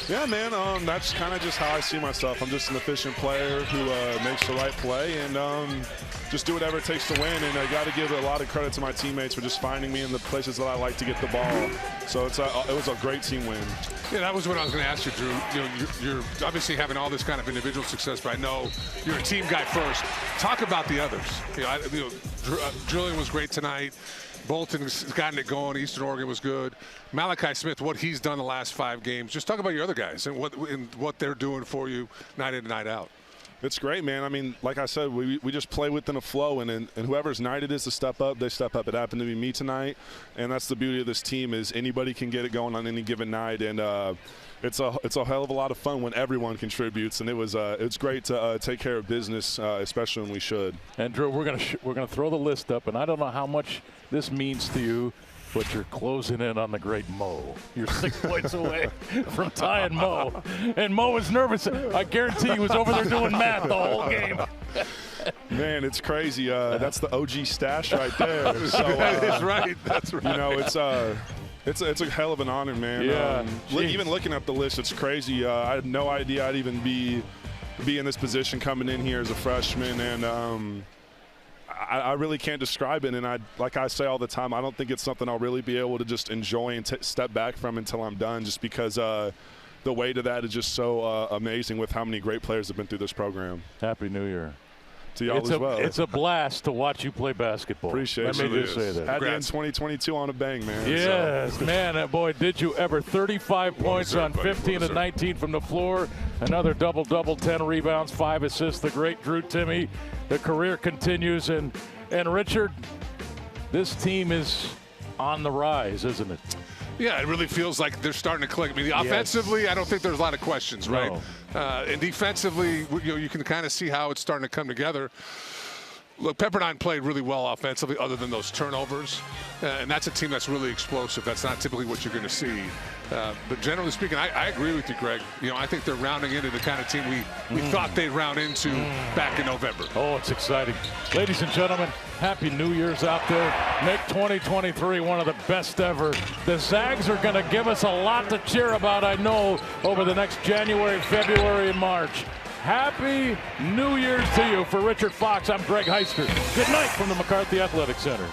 Yeah, man, that's kind of just how I see myself. I'm just an efficient player who makes the right play and just do whatever it takes to win. And I got to give a lot of credit to my teammates for just finding me in the places that I like to get the ball. So it was a great team win. Yeah, that was what I was going to ask you, Drew. You're obviously having all this kind of individual success, but I know you're a team guy first. Talk about the others. Julian was great tonight. Bolton's gotten it going. Eastern Oregon was good. Malachi Smith, what he's done the last 5 games. Just talk about your other guys and what they're doing for you night in and night out. It's great, man. I mean, like I said, we just play within a flow, and whoever's night it is to step up, they step up. It happened to be me tonight, and that's the beauty of this team is anybody can get it going on any given night, and it's a hell of a lot of fun when everyone contributes, and it's great to take care of business, especially when we should. And Drew, we're gonna throw the list up, and I don't know how much this means to you, but you're closing in on the great Mo. You're 6 points away from tying Mo, and Mo was nervous. I guarantee he was over there doing math the whole game. Man, it's crazy. That's the OG stash right there. So, That's right. That's right. You know, it's a hell of an honor, man. Yeah. Even looking at the list, it's crazy. I had no idea I'd even be in this position coming in here as a freshman, and I really can't describe it. And like I say all the time, I don't think it's something I'll really be able to just enjoy and step back from until I'm done, just because the weight of that is just so amazing with how many great players have been through this program. Happy New Year. To y'all as well. It's a blast to watch you play basketball. Appreciate it. Let me just say that. Had to end 2022 on a bang, man. Yes, so. man, boy, did you ever. 35 points on 15 of 19 from the floor. Another double-double, 10 rebounds, 5 assists. The great Drew Timme. The career continues. And Richard, this team is on the rise, isn't it? Yeah, it really feels like they're starting to click. I mean, offensively, I don't think there's a lot of questions, right? No. And defensively, you can kind of see how it's starting to come together. Look, Pepperdine played really well offensively other than those turnovers. And that's a team that's really explosive. That's not typically what you're going to see. But generally speaking, I agree with you, Greg. I think they're rounding into the kind of team we thought they'd round into back in November. Oh, it's exciting. Ladies and gentlemen, Happy New Year's out there. Make 2023 one of the best ever. The Zags are going to give us a lot to cheer about, I know, over the next January, February, and March. Happy New Year's to you. For Richard Fox, I'm Greg Heister. Good night from the McCarthy Athletic Center.